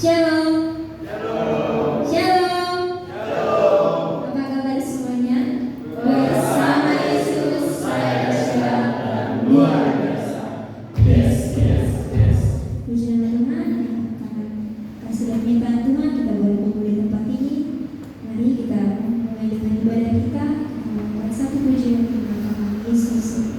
Shalom. Shalom. Apa kabar semuanya? Bersama Yesus saya dahsyat dan luar biasa. Yes. Puji nama Tuhan. Karena kasih dan penyertaan Tuhan kita boleh kumpul di tempat ini. Mari kita mulai dengan ibadah kita. Membuat satu pujian tentang nama Yesus.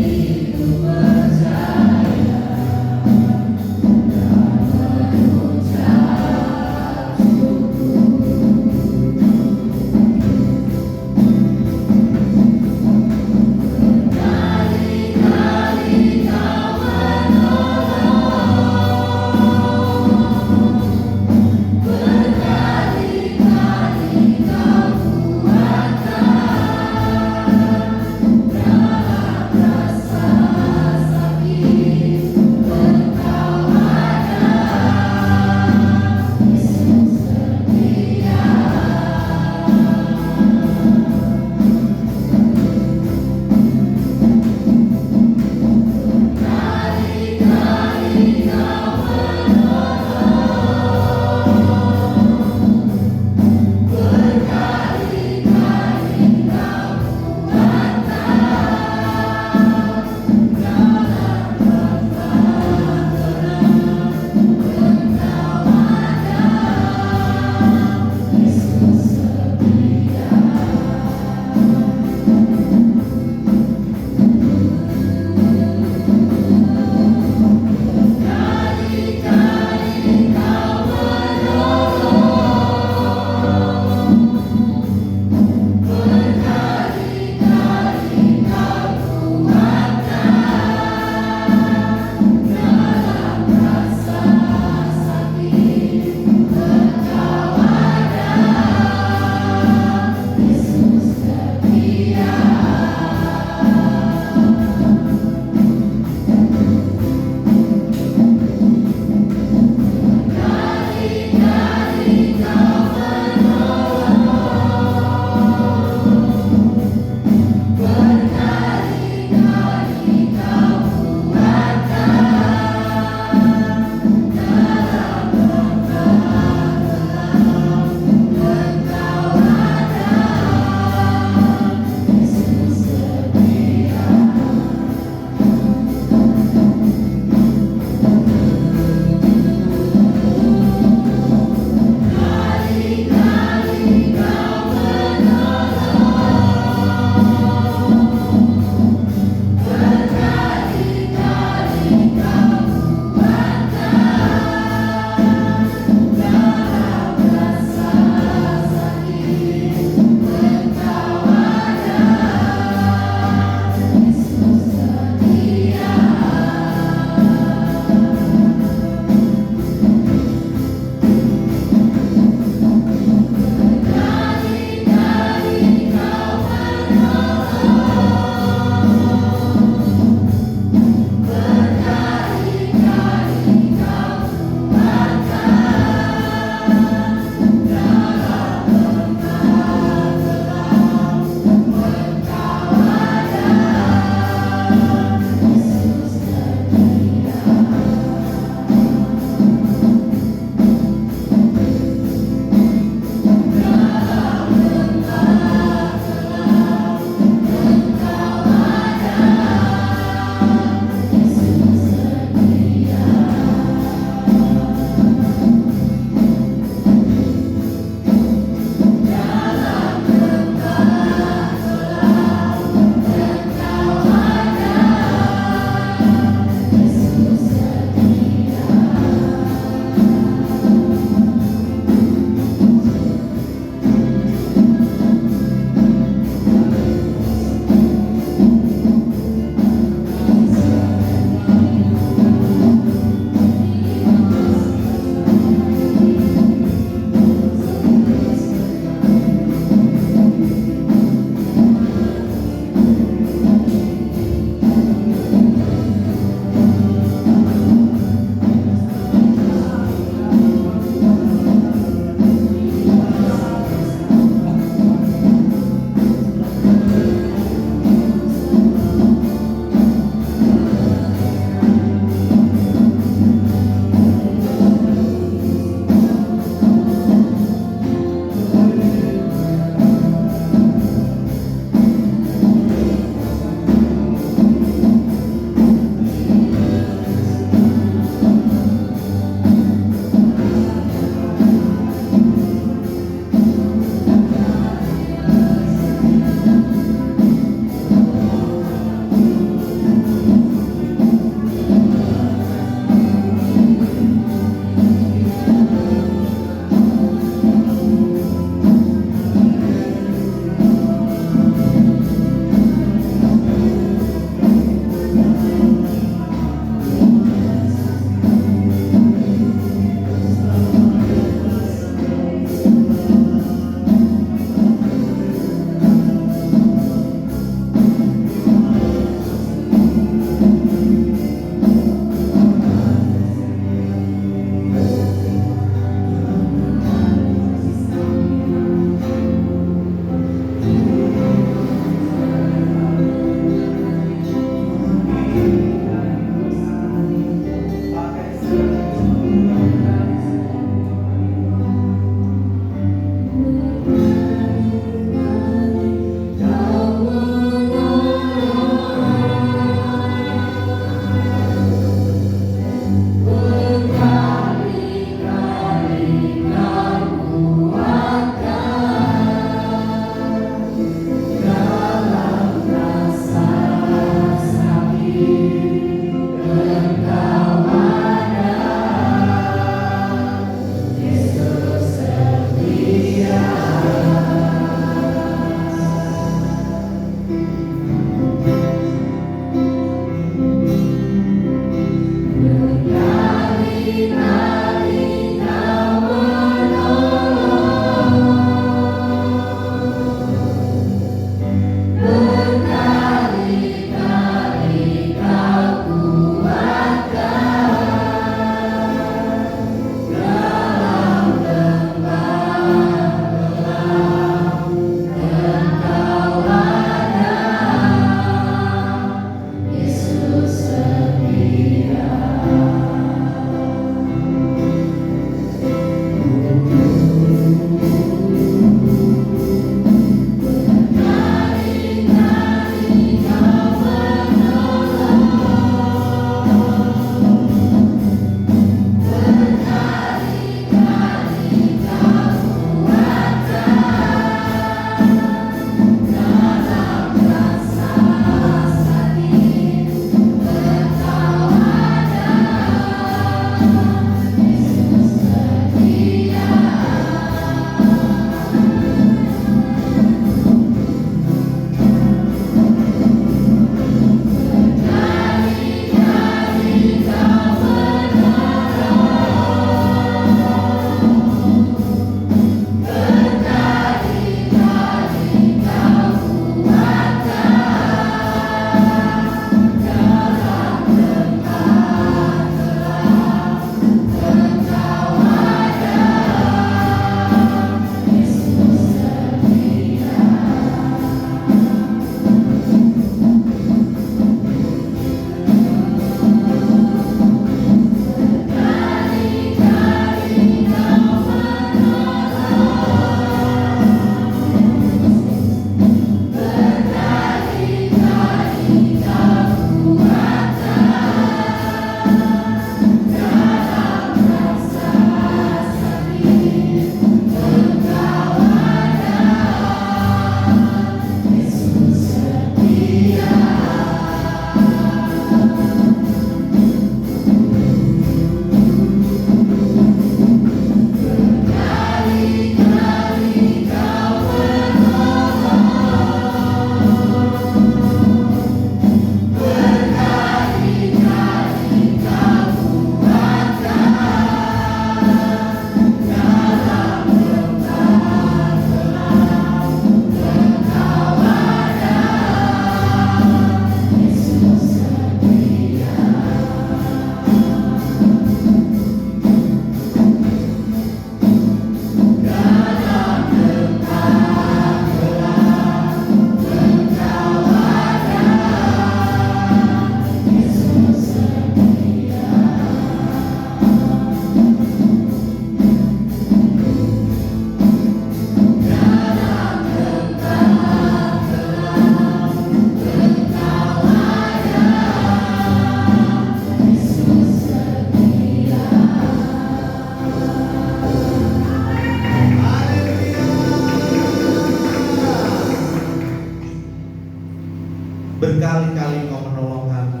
Berkali-kali Engkau menolong kami,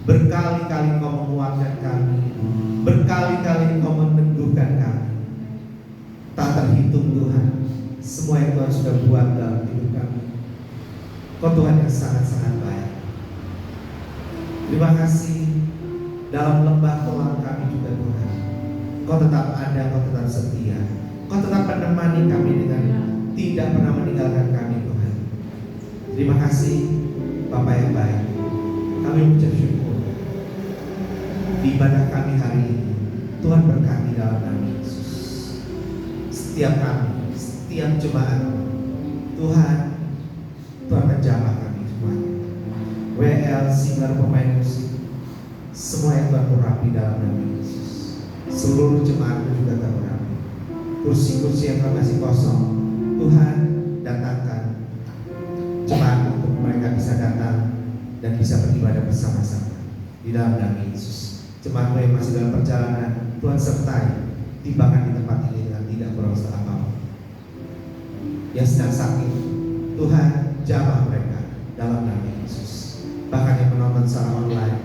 berkali-kali Engkau menguatkan kami, berkali-kali Engkau meneguhkan kami. Tak terhitung Tuhan semua yang Tuhan sudah buat dalam hidup kami. Kau Tuhan yang sangat-sangat baik. Terima kasih dalam lembah kelam kami juga Tuhan. Kau tetap ada, Kau tetap setia. Kau tetap menemani kami dengan tidak pernah meninggalkan kami Tuhan. Terima kasih Bapa yang baik. Kami mengucap syukur di ibadah kami hari ini. Tuhan berkati dalam nama Yesus. Setiap kami, setiap jemaat Tuhan menjamah kami semuanya. WL, singer, pemain musik, semua yang Tuhan urapi dalam nama Yesus. Seluruh jemaat juga Tuhan urapi. Kursi-kursi yang masih kosong, Tuhan datangkan jemaat untuk mereka bisa datang dan bisa beribadah bersama-sama di dalam nama Yesus. Jemaat yang masih dalam perjalanan, Tuhan sertai, timbangkan di tempat ini dengan tidak kurang apapun. Yang sedang sakit, Tuhan jamah mereka dalam nama Yesus. Bahkan yang menonton secara online,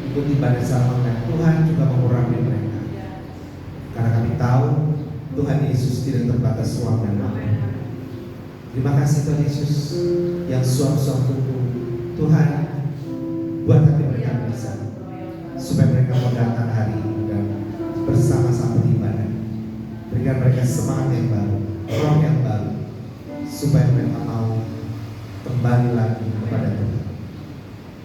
ikut ibadah secara online, Tuhan juga mengurapi mereka. Karena kami tahu Tuhan Yesus tidak terbatas ruang dan waktu. Terima kasih Tuhan Yesus yang suam-suam tunggu. Tuhan, buat hati mereka bisa, supaya mereka mau datang hari ini dan bersama-sama beribadah. Berikan mereka semangat yang baru, roh yang baru, supaya mereka mau kembali lagi kepada Tuhan.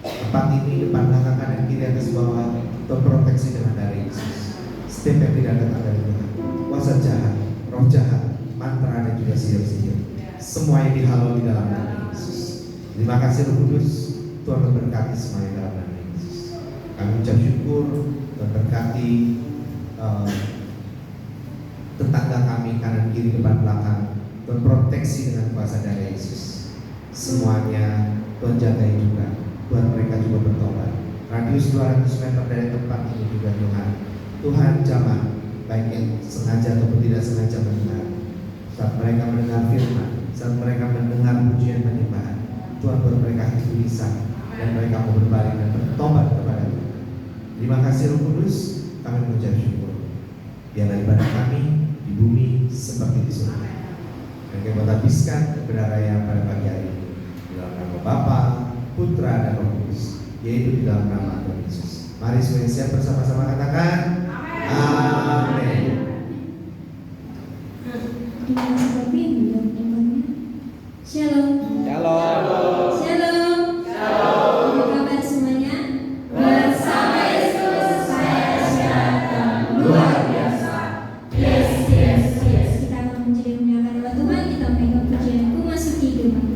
Tempat ini depan belakang kanan kiri atas bawah terproteksi dengan darah Yesus. Setiap yang tidak datang dari Tuhan, kuasa jahat, roh jahat, mantra dan juga sihir-sihir, semuanya dihalau di dalam nama Yesus. Terima kasih Roh Kudus, Tuhan memberkati semuanya dalam nama Yesus. Kami ucap syukur dan berkati tetangga kami kanan kiri depan belakang, Tuhan proteksi dengan kuasa darah Yesus. Semuanya Tuhan jagai juga, Tuhan mereka juga bertobat. Radius 200 meter dari tempat ini juga Tuhan jamah, baik yang sengaja ataupun tidak sengaja mendengar. Saat mereka mendengar firman, saat mereka mendengar pujian penyembahan, Tuhan buat mereka itu bisa dan mereka mau berbalik dan bertobat kepada Tuhan. Terima kasih Roh Kudus, kami mengucap syukur. Biarlah ibadah kami di bumi seperti di surga. Dan kami habiskan kebenaran raya pada pagi hari ini di dalam nama Bapa, Putra dan Roh Kudus, yaitu di dalam nama Tuhan Yesus. Mari semuanya siap bersama-sama katakan amin. Shalom. Shalom. Shalom. Shalom. Apa kabar semuanya? Bersama Yesus saya sehat luar biasa. Yes, yes, yes. Kita akan menjadi menyalakan nama Tuhan. Kita memegang pujianku masuki gerbang.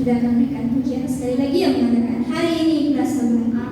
kita akan berikan pujian sekali lagi yang mengatakan hari ini kita sembah.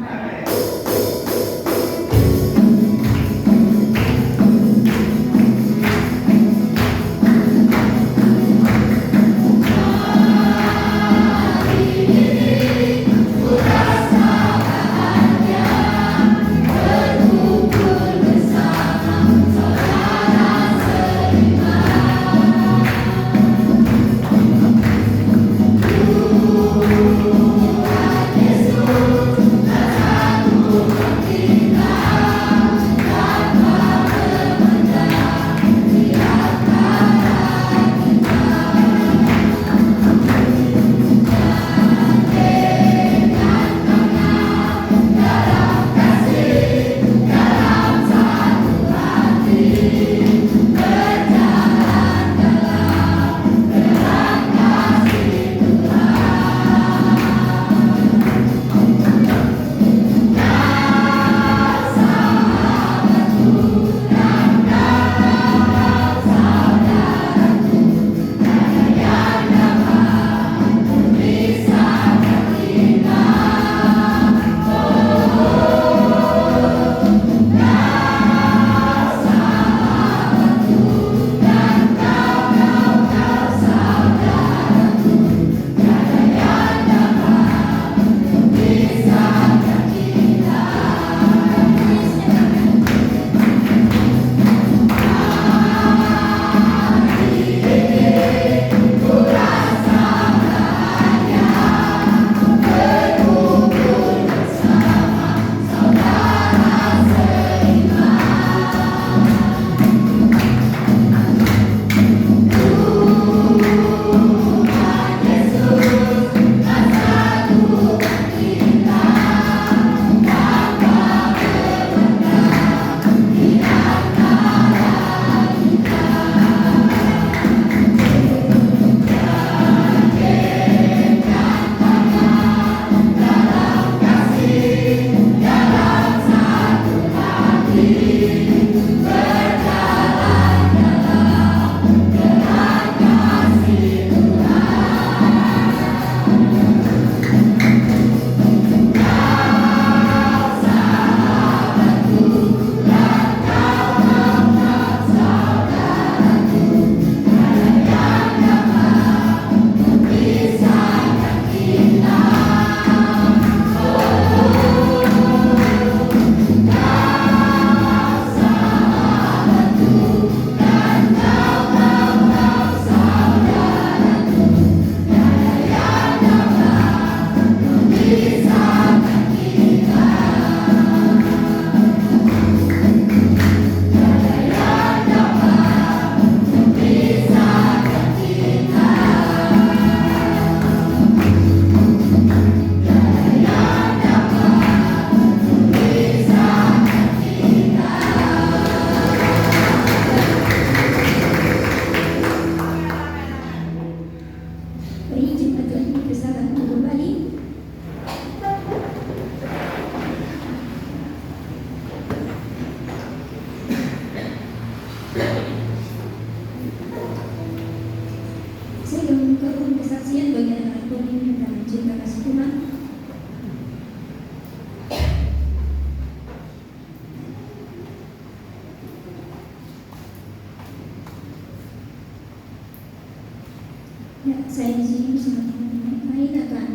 Ya, saya di sini bersama teman-teman lain akan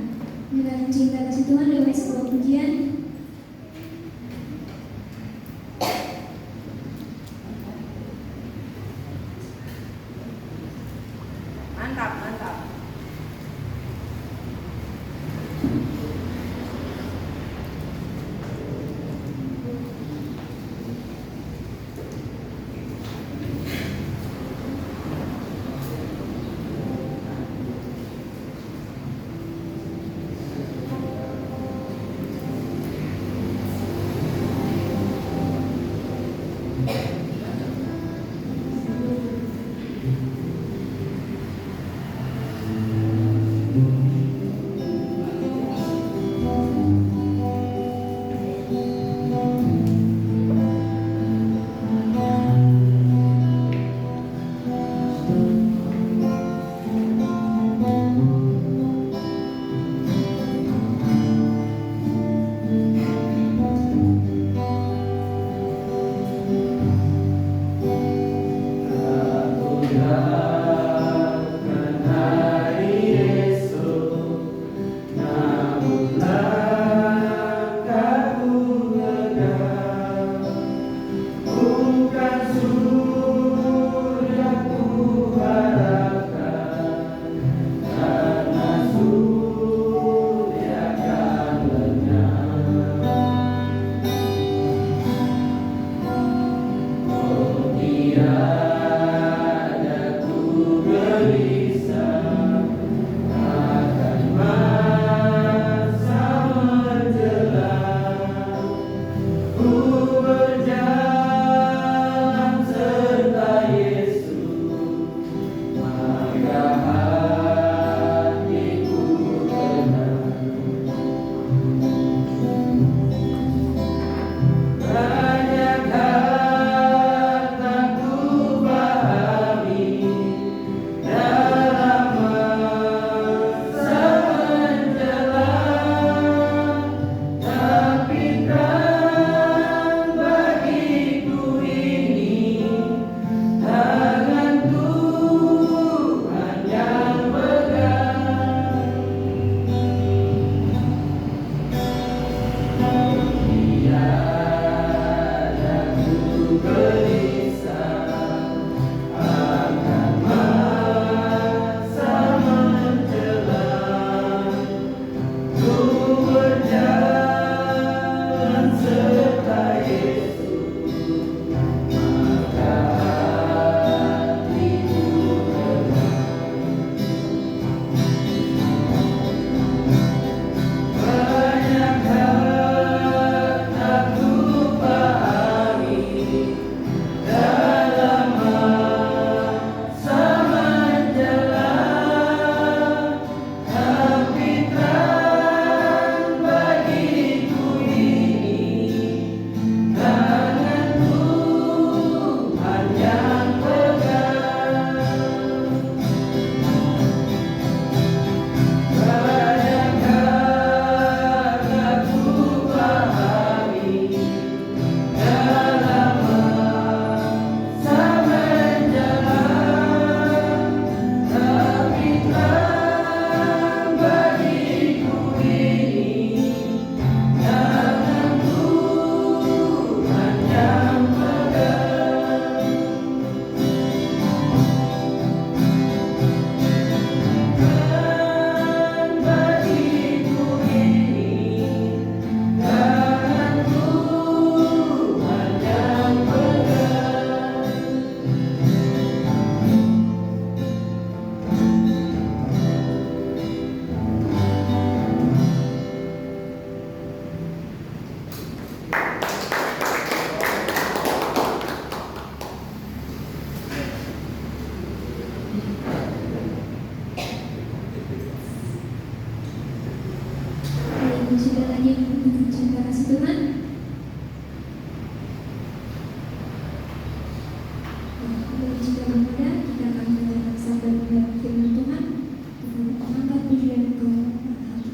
menyatakan cinta kasih Tuhan lewat sebuah pujian. Mantap, mantap. Sudah lagi dengan cinta kasih Tuhan. Dan jika bermuda, kita akan mendengarkan sabda pembelaan firman Tuhan dengan mengangkat pujian ke hati.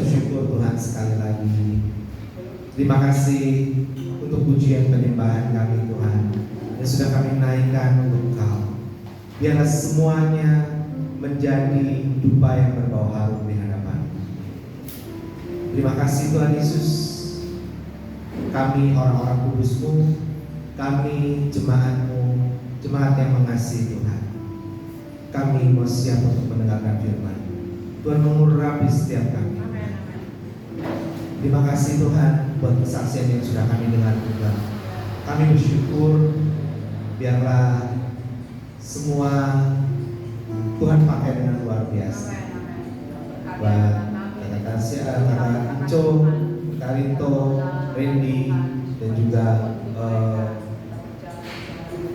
ucap syukur Tuhan sekali lagi. Terima kasih untuk pujian penyembahan kami Tuhan yang sudah kami naikkan untuk Engkau. Biarlah semuanya menjadi dupa yang berbau harum di hadapan. Terima kasih Tuhan Yesus. Kami orang-orang kudus-Mu, kami jemaat-Mu, jemaat yang mengasihi Tuhan. Kami mau siap untuk mendengarkan firman. Tuhan mengurapi setiap kami. Terima kasih Tuhan buat kesaksian yang sudah kami dengar Tuhan. Kami bersyukur, biarlah semua Tuhan pakai dengan luar biasa. Buat kakak Tasya, kakak Ico, Karito, Randy, dan juga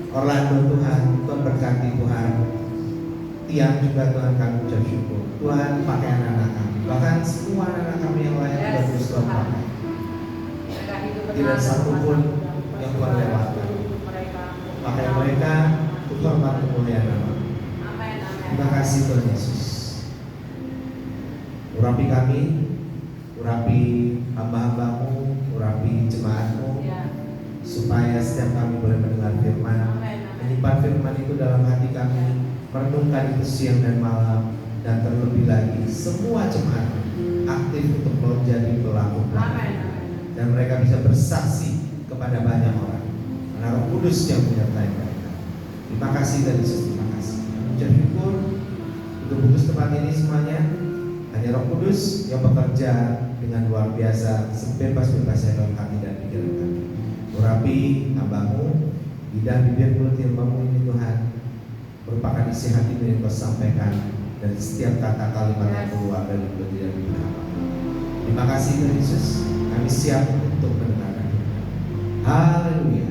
Orlando Tuhan. Tuhan berkati Tuhan. Tiang juga Tuhan kami ucap syukur. Tuhan pakai anak-anak kami. Bahkan semua anak-anak kami yang lain juga terus Tuhan pakai. Tidak satu pun yang Tuhan lewatkan. Pakai mereka untuk hormat kemuliaan nama. Terima kasih Tuhan Yesus. Urapi kami, urapi hamba-hambamu, urapi jemaatmu, supaya setiap kami boleh mendengar firman, menyimpan firman itu dalam hati kami, merenungkan itu siang dan malam, dan terlebih lagi semua jemaat aktif untuk menjadi pelaku-pelaku, dan mereka bisa bersaksi kepada banyak orang karena Roh Kudus yang menyertai mereka. Terima kasih Tuhan Yesus, terima kasih. Ucap syukur untuk kudus tempat ini semuanya. Hanya Roh Kudus yang bekerja dengan luar biasa, sebebas-bebasnya dalam hati dan pikiran kami. Urapi hambamu, lidah, bibir, mulut, ilmumu ini Tuhan, merupakan isi hatimu yang Kau sampaikan, dan setiap kata kalimat yang keluar dari mulut dan bibir hamba. Terima kasih Tuhan Yesus. Kami siap untuk mendengarkan. Haleluya.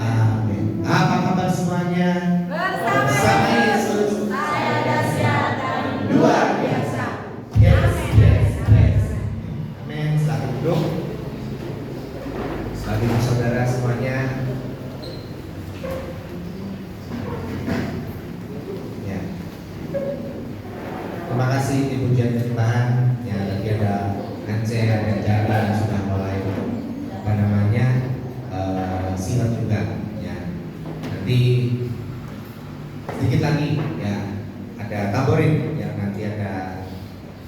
Amin. Apa kabar semuanya? Bersama Yesus saya dahsyat dan luar biasa. Yes. Amin. Selamat duduk. Selamat saudara semuanya. Ya. Terima kasih di pujian penyembahan. Ya, tadi ada Ance, ada Jara yang sudah mulai silat juga. Ya. Nanti sedikit lagi ya ada taborin yang nanti ada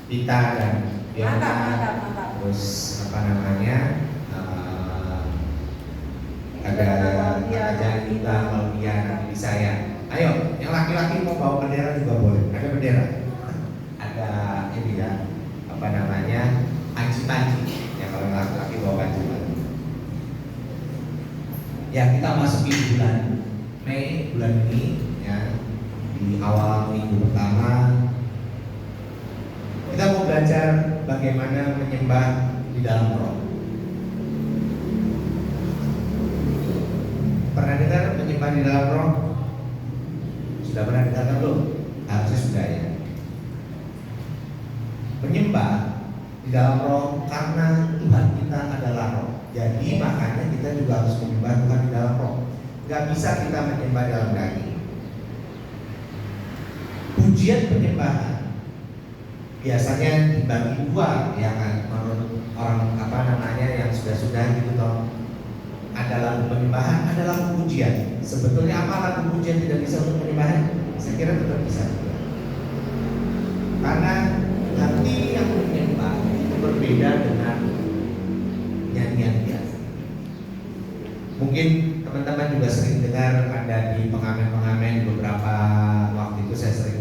Pita dan Fiona, terus ada ajaran juga Claudia nanti di saya. Ayo, yang laki-laki mau bawa bendera juga boleh. Ada bendera, ada ini ya panci-panci. Ya kalau laki-laki bawa panci-panci. Ya kita masuki bulan Mei bulan ini ya, di awal minggu pertama kita mau belajar bagaimana menyembah di dalam roh. Pernah dengar menyembah di dalam roh? Sudah pernah dengar belum? Harusnya sudah ya. Menyembah di dalam roh karena Tuhan kita adalah roh. Jadi makanya kita juga harus menyembah Tuhan di dalam roh. Gak bisa kita menyembah dalam daging. Pujian penyembahan biasanya dibagi dua, ya kan, menurut orang yang sudah gitu toh. Ada lagu penyembahan, ada lagu pujian. Sebetulnya apa lagu pujian tidak bisa untuk penyembahan? Saya kira tetap bisa juga. Karena hati yang menyembah itu berbeda dengan nyanyian biasa. Mungkin teman-teman juga sering dengar ada di pengamen-pengamen beberapa waktu itu saya sering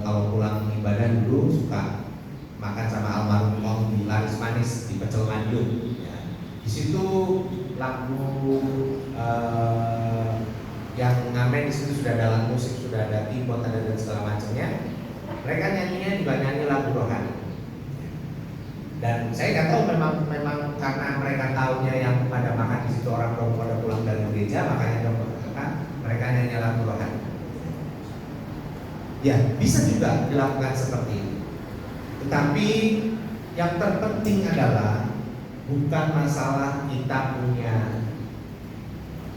kalau pulang ibadah dulu suka makan sama almarhum Om di Laris Manis di Pecel Madiun. Ya. Di situ lagu yang ngamen di situ sudah ada alat musik, sudah ada keyboard, ada dan segala macamnya. Mereka nyanyinya juga nyanyi lagu rohani. Dan saya nggak tahu memang karena mereka tahunya yang pada makan di situ orang pada pulang dari gereja, makanya mereka nyanyi lagu rohani. Ya, bisa juga dilakukan seperti itu. Tetapi yang terpenting adalah bukan masalah kita punya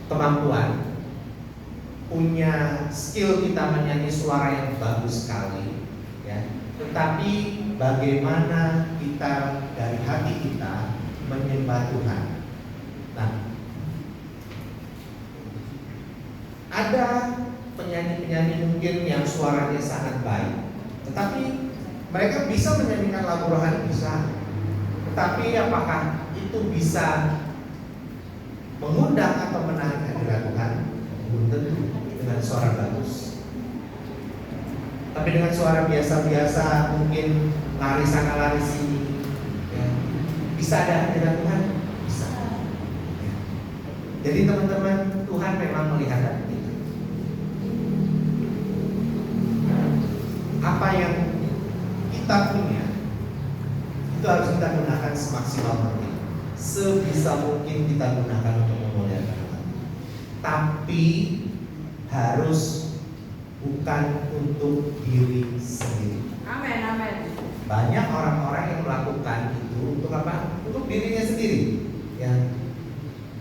kemampuan, punya skill kita menyanyi suara yang bagus sekali, ya. Tetapi bagaimana kita dari hati kita menyembah Tuhan. Nah, ada penyanyi-penyanyi mungkin yang suaranya sangat baik, tetapi mereka bisa menyanyikan lagu rohani, bisa. Tetapi apakah itu bisa mengundang atau menarik hadirat Tuhan? Belum tentu dengan suara bagus. Tapi dengan suara biasa-biasa, mungkin lari sana lari sini, ya, bisa ada hadirat Tuhan? Bisa. Ya. Jadi teman-teman, Tuhan memang melihat hati kita. Apa yang kita punya itu harus kita gunakan semaksimal mungkin, sebisa mungkin kita gunakan untuk memuliakan Tuhan. Tapi harus bukan untuk diri sendiri. Amin, amin. Banyak orang-orang yang melakukan itu untuk apa? Untuk dirinya sendiri. Ya.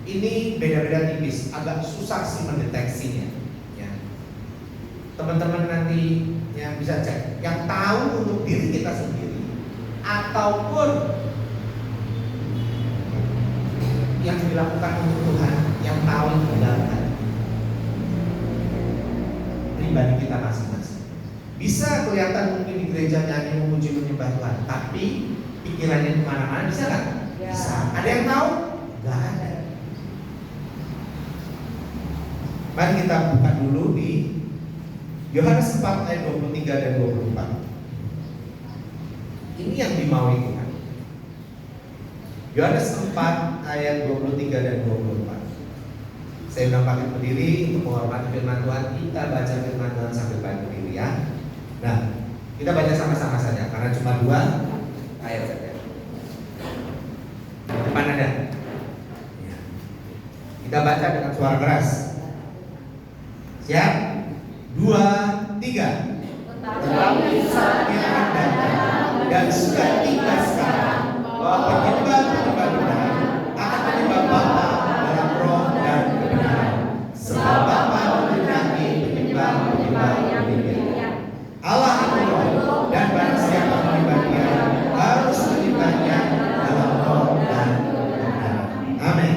Ini beda-beda tipis, agak susah sih mendeteksinya. Ya. Teman-teman nanti yang bisa cek, yang tahu untuk diri kita sendiri, ataupun yang dilakukan untuk Tuhan, yang tahu itu dalam hati pribadi kita masing-masing. Bisa kelihatan mungkin di gereja nyanyi memuji menyembah Tuhan, tapi pikirannya kemana-mana, bisa nggak? Ya. Bisa. Ada yang tahu? Nggak ada. Mari kita buka dulu di Yohanes 4 ayat 23 dan 24. Ini yang dimaui Tuhan. Yohanes 4 ayat 23 dan 24. Saya undang pakai berdiri untuk menghormati firman Tuhan. Kita baca firman Tuhan sambil pakai berdiri ya. Nah, kita baca sama-sama saja karena cuma 2 ayat saja. Depan ada. Ya. Kita baca dengan suara keras. Siap? 2, 3. Tetapi saatnya akan datang dan sudah tiba sekarang bahwa penyembah-penyembah benar akan menyembah Bapa dalam roh dan kebenaran. Sebab Bapa mengenali penyembah-penyembah yang demikian. Allah itu roh, dan barang siapa menyembah Dia harus menyembahnya dalam roh dan kebenaran. Amin.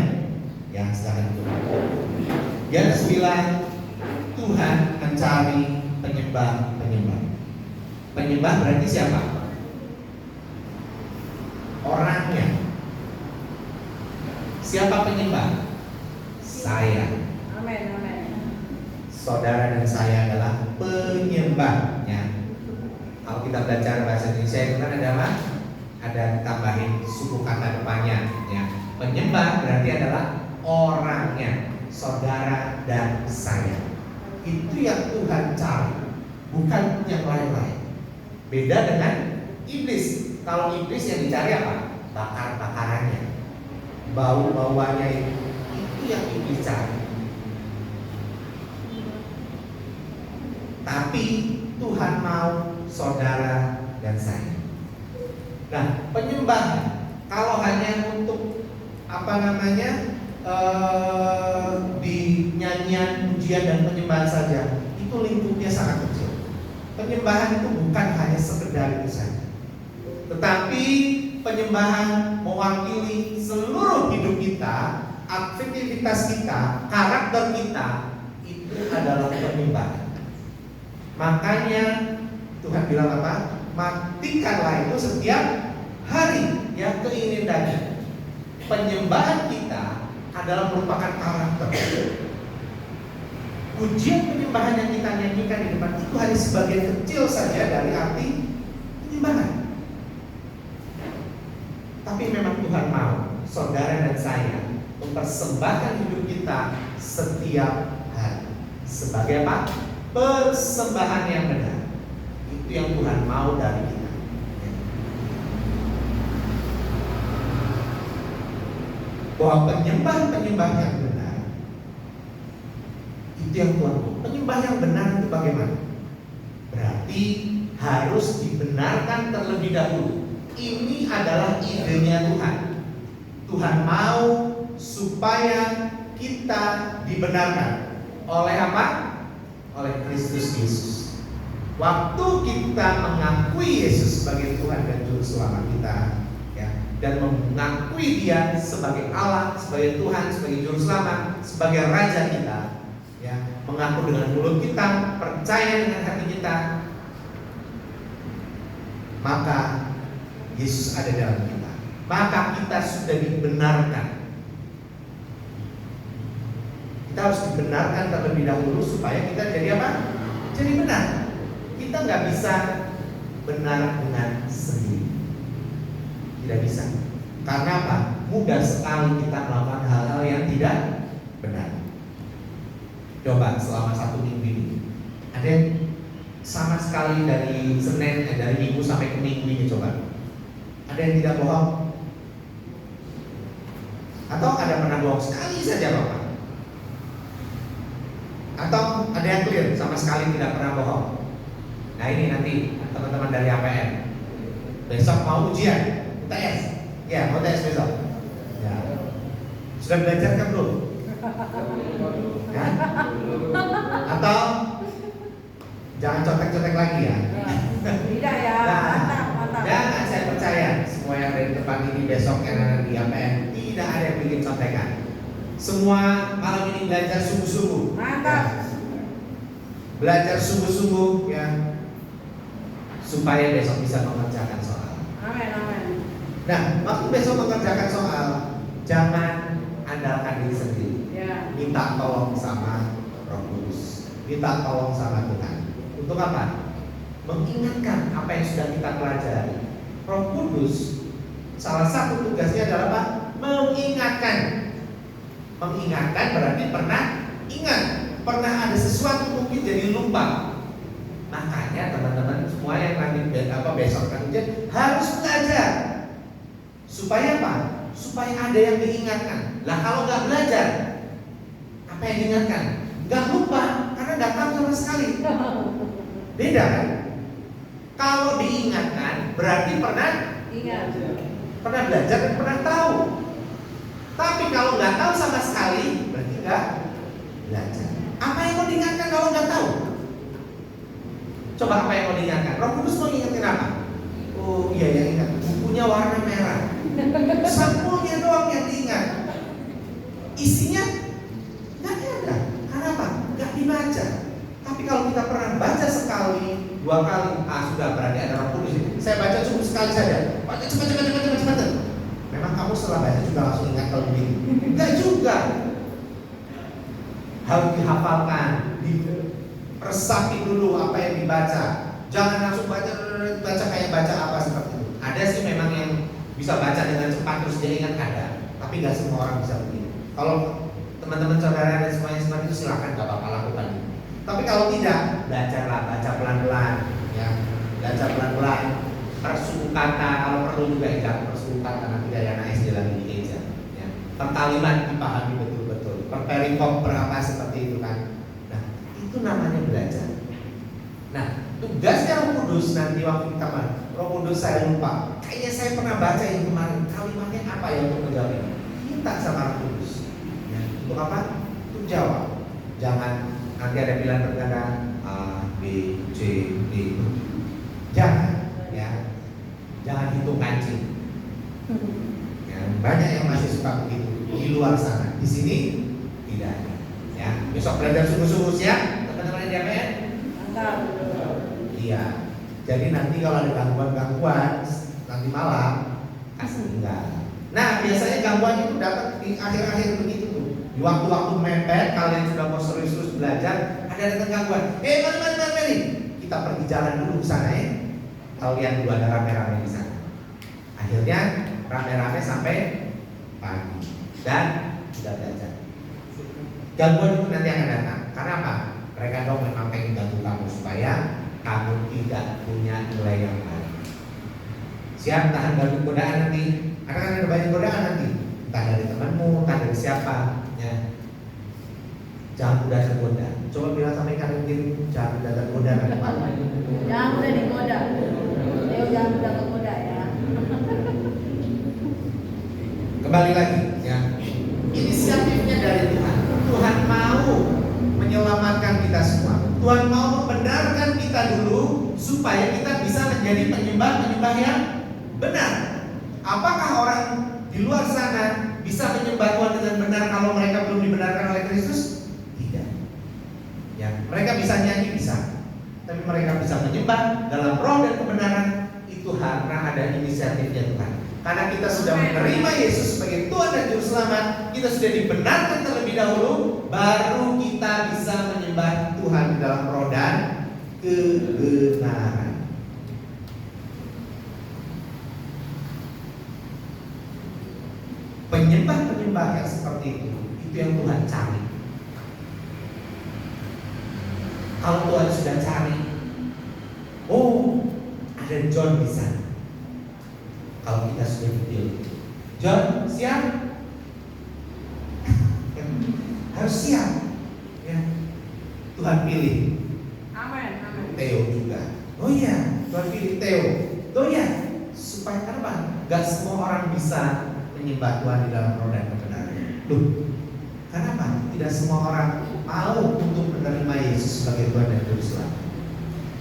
Yang sedang itu. Yang 9, Tuhan mencari penyembah-penyembah. Penyembah berarti siapa? Orangnya. Siapa penyembah? Saya. Amin, amin. Saudara dan saya adalah penyembahnya. Kalau kita belajar bahasa Indonesia itu kan ada apa? Ada tambahin suku kata depannya. Ya. Penyembah berarti adalah orangnya, saudara dan saya. Itu yang Tuhan cari, bukan yang lain-lain. Beda dengan iblis. Kalau iblis yang dicari apa? Bakar-bakarannya, bau-bauannya itu yang iblis cari. Tapi Tuhan mau saudara dan saya. Nah, penyembahan kalau hanya untuk apa namanya di nyanyian, pujian dan penyembahan saja, itu lingkupnya sangat kecil. Penyembahan itu bukan hanya sekedar itu saja, tetapi penyembahan mewakili seluruh hidup kita, aktivitas kita, karakter kita, itu adalah penyembahan. Makanya Tuhan bilang apa? Matikanlah itu setiap hari, ya keinginannya. Penyembahan kita adalah merupakan karakter. Pujian penyembahan yang kita nyanyikan di depan itu hanya sebagian kecil saja dari arti penyembahan. Tapi memang Tuhan mau saudara dan saya mempersembahkan hidup kita setiap hari. Sebagai apa? Persembahan yang benar. Itu yang Tuhan mau dari kita. Bahwa penyembah-penyembah yang benar itu yang Tuhan mau. Penyembah yang benar itu bagaimana? Berarti harus dibenarkan terlebih dahulu. Ini adalah idenya Tuhan. Tuhan mau supaya kita dibenarkan oleh apa? Oleh Kristus Yesus. Waktu kita mengakui Yesus sebagai Tuhan dan Juru Selamat kita, ya, dan mengakui Dia sebagai Allah, sebagai Tuhan, sebagai Juru Selamat, sebagai Raja kita, ya, mengaku dengan mulut kita, percaya dengan hati kita, maka Yesus ada dalam kita. Maka kita sudah dibenarkan. Kita harus dibenarkan terlebih dahulu supaya kita jadi apa? Jadi benar. Kita nggak bisa benar dengan sendiri. Tidak bisa. Karena apa? Mudah sekali kita melakukan hal-hal yang tidak benar. Coba selama 1 minggu ini, ada yang sama sekali dari Senin, dari Minggu sampai ke Minggu ini, coba. Ada yang tidak bohong? Atau ada pernah bohong sekali saja Bapak? Atau ada yang clear sama sekali tidak pernah bohong? Nah ini nanti teman-teman dari APM besok mau ujian UTS, ya mau UTS besok. Ya. Sudah belajar kan belum? Ya? Atau jangan contek-contek lagi ya? Tidak ya, mantap. Jangan, saya percaya semua yang dari tempat ini besok yang ada di APM tidak ada yang bikin contekan. Semua malam ini belajar sungguh-sungguh. Mantap. Ya. Belajar sungguh-sungguh ya, supaya besok bisa mengerjakan soal. Amin. Nah, waktu besok mengerjakan soal, jangan andalkan diri sendiri. Ya. Minta tolong sama Roh Kudus, minta tolong sama Tuhan. Untuk apa? Mengingatkan apa yang sudah kita pelajari. Roh Kudus salah satu tugasnya adalah apa? Mengingatkan. Mengingatkan berarti pernah ingat, pernah ada sesuatu mungkin jadi lupa. Makanya teman-teman semua yang nanti besok kan ujian harus belajar. Supaya apa? Supaya ada yang diingatkan. Lah kalau nggak belajar, apa yang diingatkan? Nggak lupa karena nggak tahu sama sekali. Beda kan? Kalau diingatkan berarti pernah Ingat. Pernah belajar dan pernah tahu. Tapi kalau nggak tahu sama sekali berarti nggak belajar. Apa yang mau diingatkan kalau nggak tahu? Coba apa yang mau diingatkan? Roh Kudus mau ingetin apa? Oh iya ya, ingat bukunya warna merah. Sampulnya doang yang diingat. Isinya nggak ada. Karena apa? Nggak dibaca. Tapi kalau kita pernah baca sekali, 2 kali, sudah berarti ada Roh Kudus. Saya baca cukup sekali saja. Baca cepat. Memang kamu setelah baca juga langsung ingat kalau begini? Enggak juga. Harus dihafalkan, diresapi dulu apa yang dibaca. Jangan langsung baca kayak baca apa seperti itu. Ada sih memang yang bisa baca dengan cepat terus dia ingat ada. Tapi nggak semua orang bisa begitu. Kalau teman-teman saudara dan semuanya seperti itu silakan, nggak apa-apa lakukan. Tapi kalau tidak, belajarlah, baca pelan-pelan, ya, baca pelan-pelan. Persuku kata, kalau perlu juga ingat persuku kata, nanti dari anak SD lagi di gereja. Ya. Per kalimat dipahami betul-betul. Per perikop berapa seperti itu kan. Nah, itu namanya belajar. Nah, tugasnya Roh Kudus nanti waktu kita Roh Kudus saya lupa. Kayaknya saya pernah baca yang kemarin. Kalimatnya apa ya untuk menjawab ini? Minta sama Roh Kudus. Ya. Untuk apa? Untuk jawab. Jangan nanti ada pilihan berganda A, B, C, D. Jangan, ya. Jangan hitung kancing. Ya, banyak yang masih suka begitu di luar sana. Di sini tidak ada. Ya, besok belajar sungguh-sungguh siap, teman-teman yang di APN. Mantap. Iya. Jadi nanti kalau ada gangguan-gangguan nanti malam kasih tinggal. Nah, biasanya gangguan itu datang di akhir-akhir begitu tuh. Di waktu-waktu mepet, kalian sudah mau serius belajar, ada datang gangguan. Mari, kita pergi jalan dulu ke sana ya. Kalian dua ada rame-rame di sana. Akhirnya rame-rame sampai pagi dan sudah belajar. Gangguan itu nanti akan datang. Karena apa? Mereka dong memang pengen ganggu kamu supaya kamu tidak punya nilai yang baik. Siap tahan godaan nanti. Karena ada banyak godaan nanti. Entah dari temanmu, entah dari siapa. Ya. Jangan mudah tergoda. Coba bilang sama ikan kiri, jangan mudah tergoda. Jangan mudah digoda. Ayo jangan mudah tergoda ya. Kembali lagi, ya. Inisiatifnya dari Tuhan. Tuhan mau menyelamatkan kita semua. Tuhan mau membenarkan kita dulu, supaya kita bisa menjadi penyembah-penyembah yang benar. Apakah orang di luar sana bisa menyembah Tuhan dengan benar kalau mereka belum dibenarkan oleh Kristus? Tidak. Ya, mereka bisa nyanyi, bisa, tapi mereka bisa menyembah dalam roh dan kebenaran itu karena ada inisiatifnya Tuhan. Karena kita sudah menerima Yesus sebagai Tuhan dan Juru Selamat, kita sudah dibenarkan terlebih dahulu, baru kita bisa menyembah Tuhan di dalam roh dan kebenaran. Penyembah-penyembah yang seperti itu yang Tuhan cari. Kalau Tuhan sudah cari, oh ada John di sana. Kalau kita sudah detail, John siap, harus siap. Ya. Tuhan pilih. Amin. Theo juga. Oh iya, Tuhan pilih Theo. Oh iya, supaya kenapa? Gak semua orang bisa menyembah Tuhan di dalam roh dan kebenaran. Loh, kenapa? Tidak semua orang mau untuk menerima Yesus sebagai Tuhan dan Juru Selamat.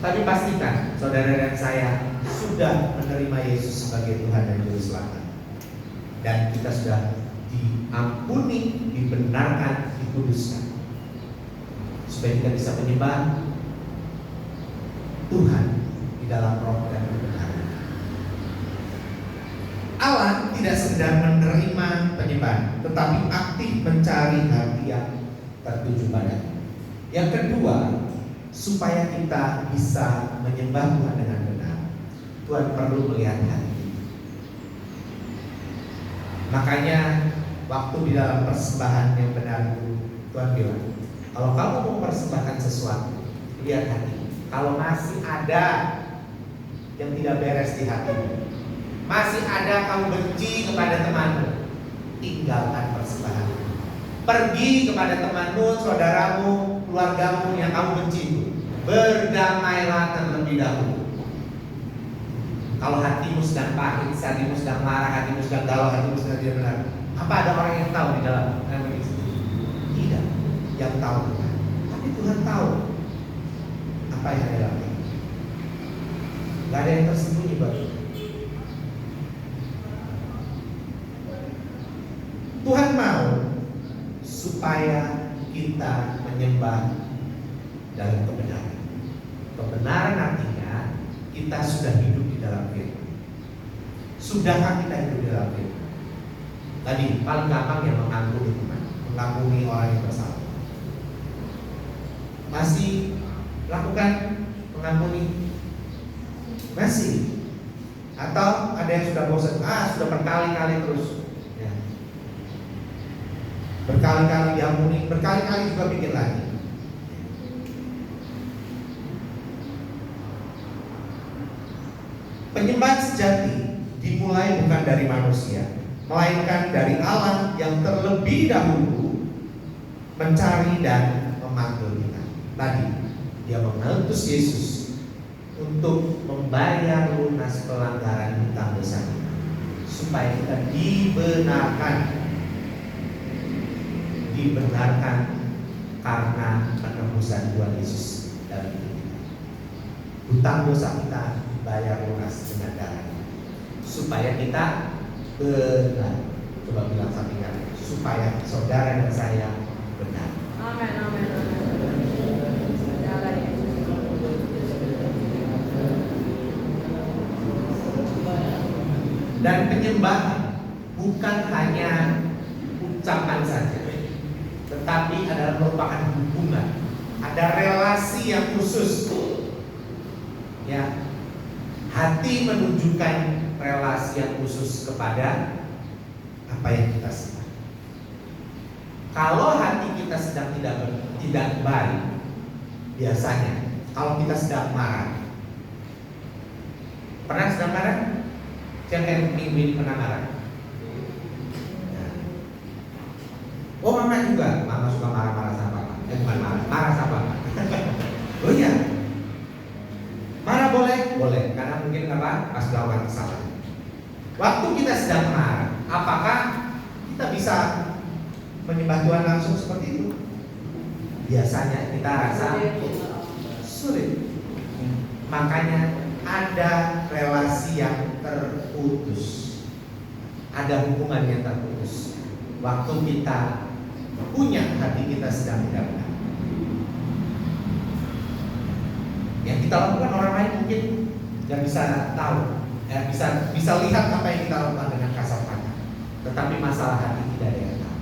Tapi pastikan saudara dan saya sudah menerima Yesus sebagai Tuhan dan Juru Selamat, dan kita sudah diampuni, dibenarkan, dikuduskan, supaya kita bisa menyembah Tuhan di dalam roh dan kebenaran. Allah tidak sekedar menerima penyembahan, tetapi aktif mencari hati yang tertuju padanya. Yang kedua, supaya kita bisa menyembah Tuhan dengan benar, Tuhan perlu melihat hati. Makanya waktu di dalam persembahan yang benar itu Tuhan bilang, kalau kamu mau persembahkan sesuatu, lihat hati. Kalau masih ada yang tidak beres di hatimu, masih ada kamu benci kepada temanmu, tinggalkan persembahan. Pergi kepada temanmu, saudaramu, keluargamu yang kamu benci, berdamailah terlebih dahulu. Kalau hatimu sedang pahit, hatimu sedang marah, hatimu sedang galau, hatimu sedang tidak benar, apa ada orang yang tahu di dalam hati itu? Tidak. Yang tahu Tuhan. Tapi Tuhan tahu apa yang ada dalam hati. Gak ada yang tersembunyi bagi Tuhan. Mau supaya kita menyembah dalam kebenaran. Kebenaran artinya kita sudah hidup di dalam firman. Sudahkah kita hidup di dalam firman? Tadi paling gampang yang mengampuni teman, mengampuni orang yang bersalah. Masih lakukan mengampuni? Masih? Atau ada yang sudah bosan? Sudah berkali-kali terus. Berkali-kali diampuni, berkali-kali juga bikin lagi. Penyembahan sejati dimulai bukan dari manusia, melainkan dari Allah yang terlebih dahulu mencari dan memanggil kita. Tadi Dia mengutus Yesus untuk membayar lunas pelanggaran hutang dosa kita, supaya kita dibenarkan karena penebusan Tuhan Yesus dalam hidup kita. Hutang dosa kita dibayar lunas dengan darahnya, supaya kita benar. Coba bilang sampingan, supaya saudara dan saya benar. Amin. Dan penyembahan bukan hanya ucapan saja, tetapi adalah merupakan hubungan, ada relasi yang khusus. Ya, hati menunjukkan relasi yang khusus kepada apa yang kita sembah. Kalau hati kita sedang tidak baik, biasanya kalau kita sedang marah, pernah sedang marah? Siapa yang minggu ini pernah marah? Oh, mama juga. Mama suka marah-marah sama papa. Bukan marah sama papa. Oh iya, marah boleh? Boleh, karena mungkin apa? Pas melakukan kesalahan. Waktu kita sedang marah, apakah kita bisa menyembah Tuhan langsung seperti itu? Biasanya kita rasa sulit. Makanya ada relasi yang terputus, ada hubungan yang terputus waktu kita punya hati kita sedang tidak benar. Yang kita lakukan orang lain mungkin nggak bisa tahu, bisa lihat apa yang kita lakukan dengan kasar mata, tetapi masalah hati tidak ada yang tahu.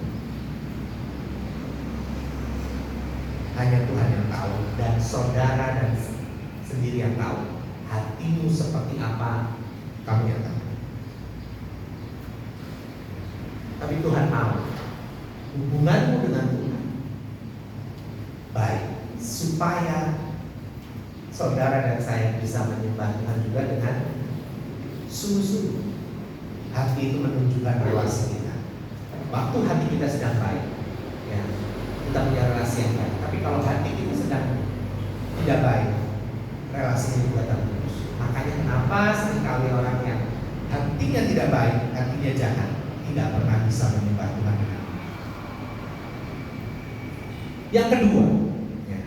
Hanya Tuhan yang tahu, dan saudara dan sendiri yang tahu hatimu seperti apa, kamu yang tahu. Tapi Tuhan mau hubunganmu dengan Tuhan baik, supaya saudara dan saya bisa menyembah Tuhan juga dengan sungguh-sungguh. Hati itu menunjukkan relasi kita. Waktu hati kita sedang baik, ya, kita punya relasi yang baik. Tapi kalau hati kita sedang tidak baik, relasinya juga terputus. Makanya kenapa seringkali orang yang hatinya tidak baik, hatinya jahat, tidak pernah bisa menyembah Tuhan dengan baik. Yang kedua, ya,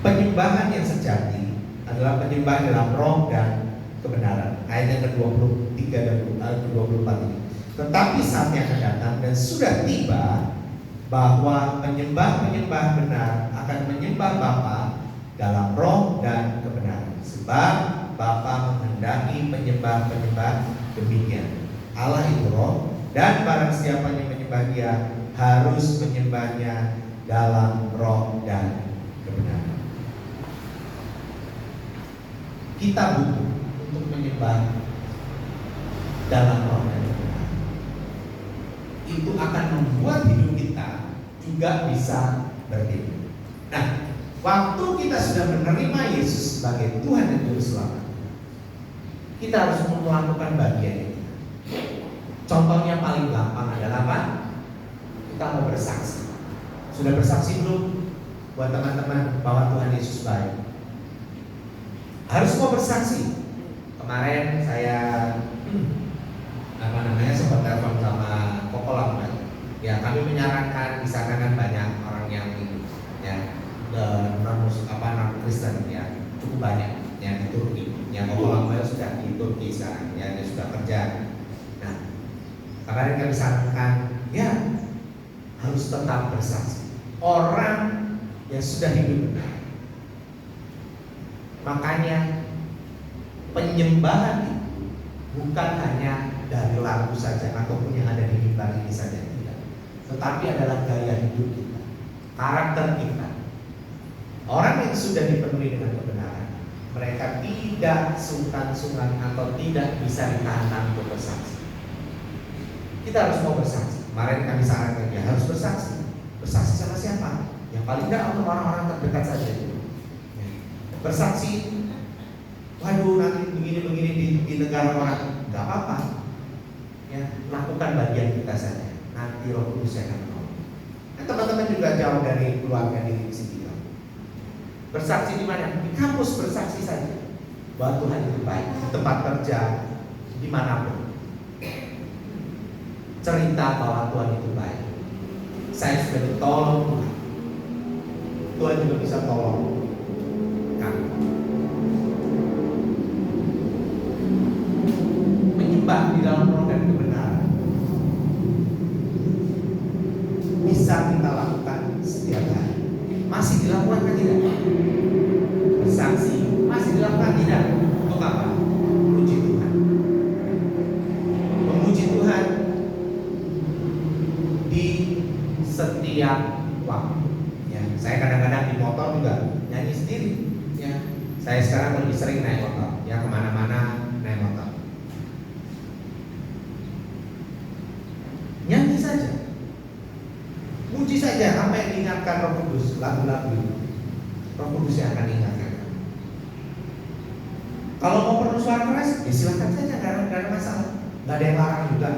penyembahan yang sejati adalah penyembahan dalam roh dan kebenaran. Ayat yang ke-23 dan 24 ini. Tetapi saatnya akan datang dan sudah tiba bahwa penyembah-penyembah benar akan menyembah Bapa dalam roh dan kebenaran. Sebab Bapa menghendaki penyembah-penyembah demikian. Allah itu roh, dan barang siapa yang menyembah Dia harus menyembahnya dalam roh dan kebenaran. Kita butuh untuk menyembah dalam roh dan kebenaran. Itu akan membuat hidup kita juga bisa berbeda. Nah, waktu kita sudah menerima Yesus sebagai Tuhan dan Juru Selamat, kita harus melakukan bagian itu. Contohnya paling gampang adalah apa? Kita mau bersaksi. Sudah bersaksi belum buat teman-teman bahwa Tuhan Yesus baik? Harus mau bersaksi. Kemarin saya sempat telepon sama Koko Lambat. Ya, kami menyarankan di sana kan banyak orang yang ya non Kristen ya, cukup banyak yang di Turki. Yang Koko Lambat sudah di Turki sekarang, ya dia sudah kerja. Nah, kemarin kami sarankan ya harus tetap bersaksi. Orang yang sudah hidup benar. Makanya penyembahan itu bukan hanya dari lagu saja ataupun yang ada di mimbar ini saja, tidak. Tetapi adalah gaya hidup kita, karakter kita. Orang yang sudah dipenuhi dengan kebenaran, mereka tidak sungkan-sungkan atau tidak bisa ditahan untuk bersaksi. Kita harus mau bersaksi. Kemarin kami sarankan dia harus bersaksi. Bersaksi sama siapa? Yang paling tidak untuk orang-orang terdekat saja. Bersaksi, waduh nanti begini-begini di negara orang, nggak apa-apa. Ya, lakukan bagian kita saja. Nanti Roh Kudus akan menolong. Nah, teman-teman juga jauh dari keluarga di sini. Bersaksi di mana? Di kampus bersaksi saja bahwa Tuhan itu baik. Di tempat kerja, dimanapun. Cerita bahwa Tuhan itu baik. Saya sudah ditolong Tuhan. Tuhan juga bisa tolong kami. Menyembah di dalam roh dan kebenaran bisa kita lakukan setiap hari. Masih dilakukan kan tidak? Bersaksi masih dilakukan tidak? Untuk apa? Memuji Tuhan. Memuji Tuhan di setiap waktu. Ya, saya kadang-kadang di motor juga nyanyi sendiri. Ya, saya sekarang lebih sering naik motor. Ya, kemana-mana naik motor. Nyanyi saja. Puji saja apa yang diingatkan Roh Kudus, lagu-lagu Roh Kudus yang akan diingatkan. Kalau mau perlu suara keras, ya silakan saja, nggak ada masalah, nggak ada yang larang juga.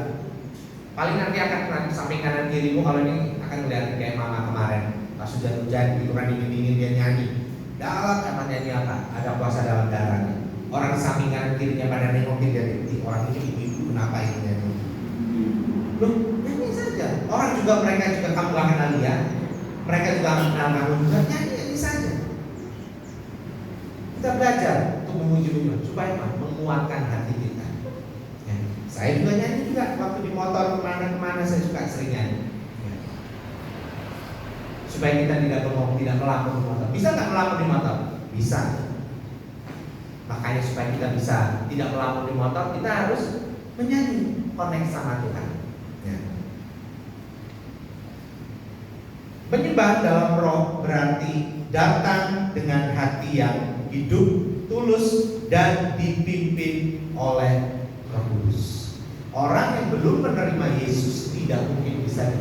Paling nanti akan samping kanan kirimu kalau ini akan melihat kayak mama kemarin, pas hujan-hujan gitu kan dingin-dingin dia nyanyi. Dalam emang nyanyi apa? Ada puasa dalam darahnya. Orang samping kanan kirinya pada nengokin dia, orang ini ibu kenapa ini nyanyi? Loh, nyanyi saja. Orang juga mereka juga kamu gak kenal dia, mereka juga akan kenal kamu juga, nyanyi saja. Kita belajar untuk memuji Tuhan supaya apa? Menguatkan hati kita. Ya. Saya juga nyanyi juga waktu di motor kemana-kemana, saya juga sering nyanyi. Ya. Supaya kita tidak ngomong, tidak melamun di motor. Bisa nggak melamun di motor? Bisa. Makanya supaya kita bisa tidak melamun di motor, kita harus menyanyi, connect sama Tuhan. Ya. Menyembah dalam roh berarti datang dengan hati yang hidup, tulus, dan dipimpin oleh Roh Kudus. Orang yang belum menerima Yesus tidak mungkin bisa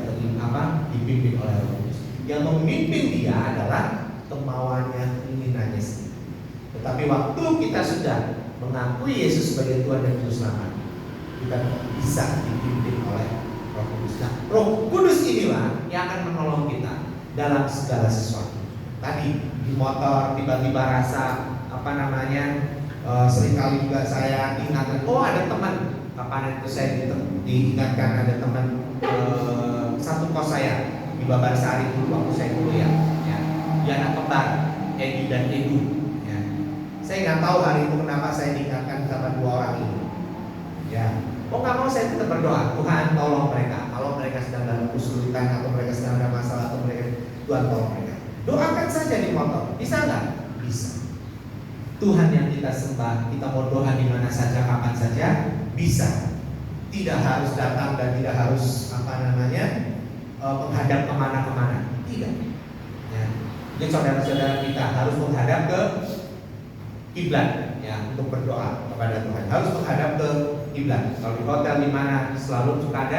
dipimpin oleh Roh Kudus. Yang memimpin dia adalah kemauannya, keinginannya sendiri. Tetapi waktu kita sudah mengakui Yesus sebagai Tuhan dan Juru Selamat, kita bisa dipimpin oleh Roh Kudus. Nah, Roh Kudus inilah yang akan menolong kita dalam segala sesuatu. Tadi di motor tiba-tiba rasa seringkali juga saya ingatkan, oh ada teman, kapan itu saya diingatkan ada teman satu kos saya di Babarsari dulu waktu saya kuliah, ya. Dia anak kembar, Edi dan Edu. Ya. Saya nggak tahu hari itu kenapa saya diingatkan sama dua orang ini. Ya. Oh nggak mau, saya tetap berdoa, Tuhan tolong mereka. Kalau mereka sedang dalam kesulitan atau mereka sedang ada masalah atau mereka, Tuhan tolong mereka. Doakan saja di motor, bisa nggak? Bisa. Tuhan yang kita sembah, kita mau doa di mana saja, kapan saja, bisa. Tidak harus datang dan tidak harus menghadap kemana-kemana. Tidak. Ya. Jadi saudara-saudara kita harus menghadap ke kiblat, ya, untuk berdoa kepada Tuhan. Harus menghadap ke kiblat. Kalau di hotel di mana selalu suka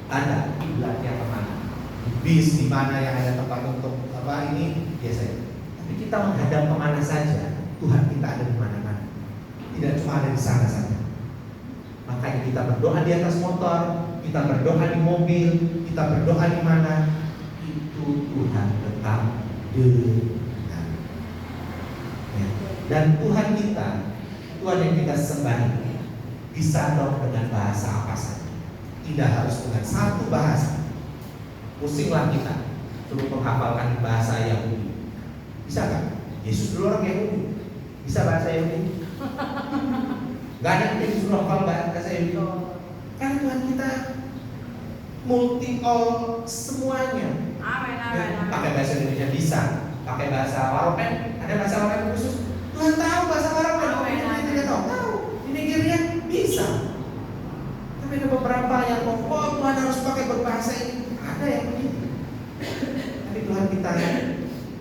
ada kiblatnya kemana. Di bis di mana yang ada tempat untuk ini biasanya. Tapi kita menghadap kemana saja, Tuhan kita ada di mana-mana. Tidak cuma ada di sana saja. Makanya kita berdoa di atas motor, kita berdoa di mobil, kita berdoa di mana, itu Tuhan tetap dengar. Ya. Dan Tuhan kita, Tuhan yang kita sembah ini bisa dong dengan bahasa apa saja. Tidak harus dengan satu bahasa. Pusinglah kita suruh menghafalkan bahasa Yahudi. Bisa kan? Yesus dulu orang Yahudi. Bisa bahasa Yahudi? Gak ada yang disuruh hafal bahasa Yahudi. Kan Tuhan kita multi all semuanya. Amin. Pakai bahasa Indonesia bisa, pakai bahasa Waropen, ada bahasa Waropen khusus. Tuhan tahu bahasa Waropen, orang tidak tahu. Di Nigeria bisa. Tapi ada beberapa yang Tuhan harus pakai berbahasa ini. Ada yang begitu. Tapi Tuhan kita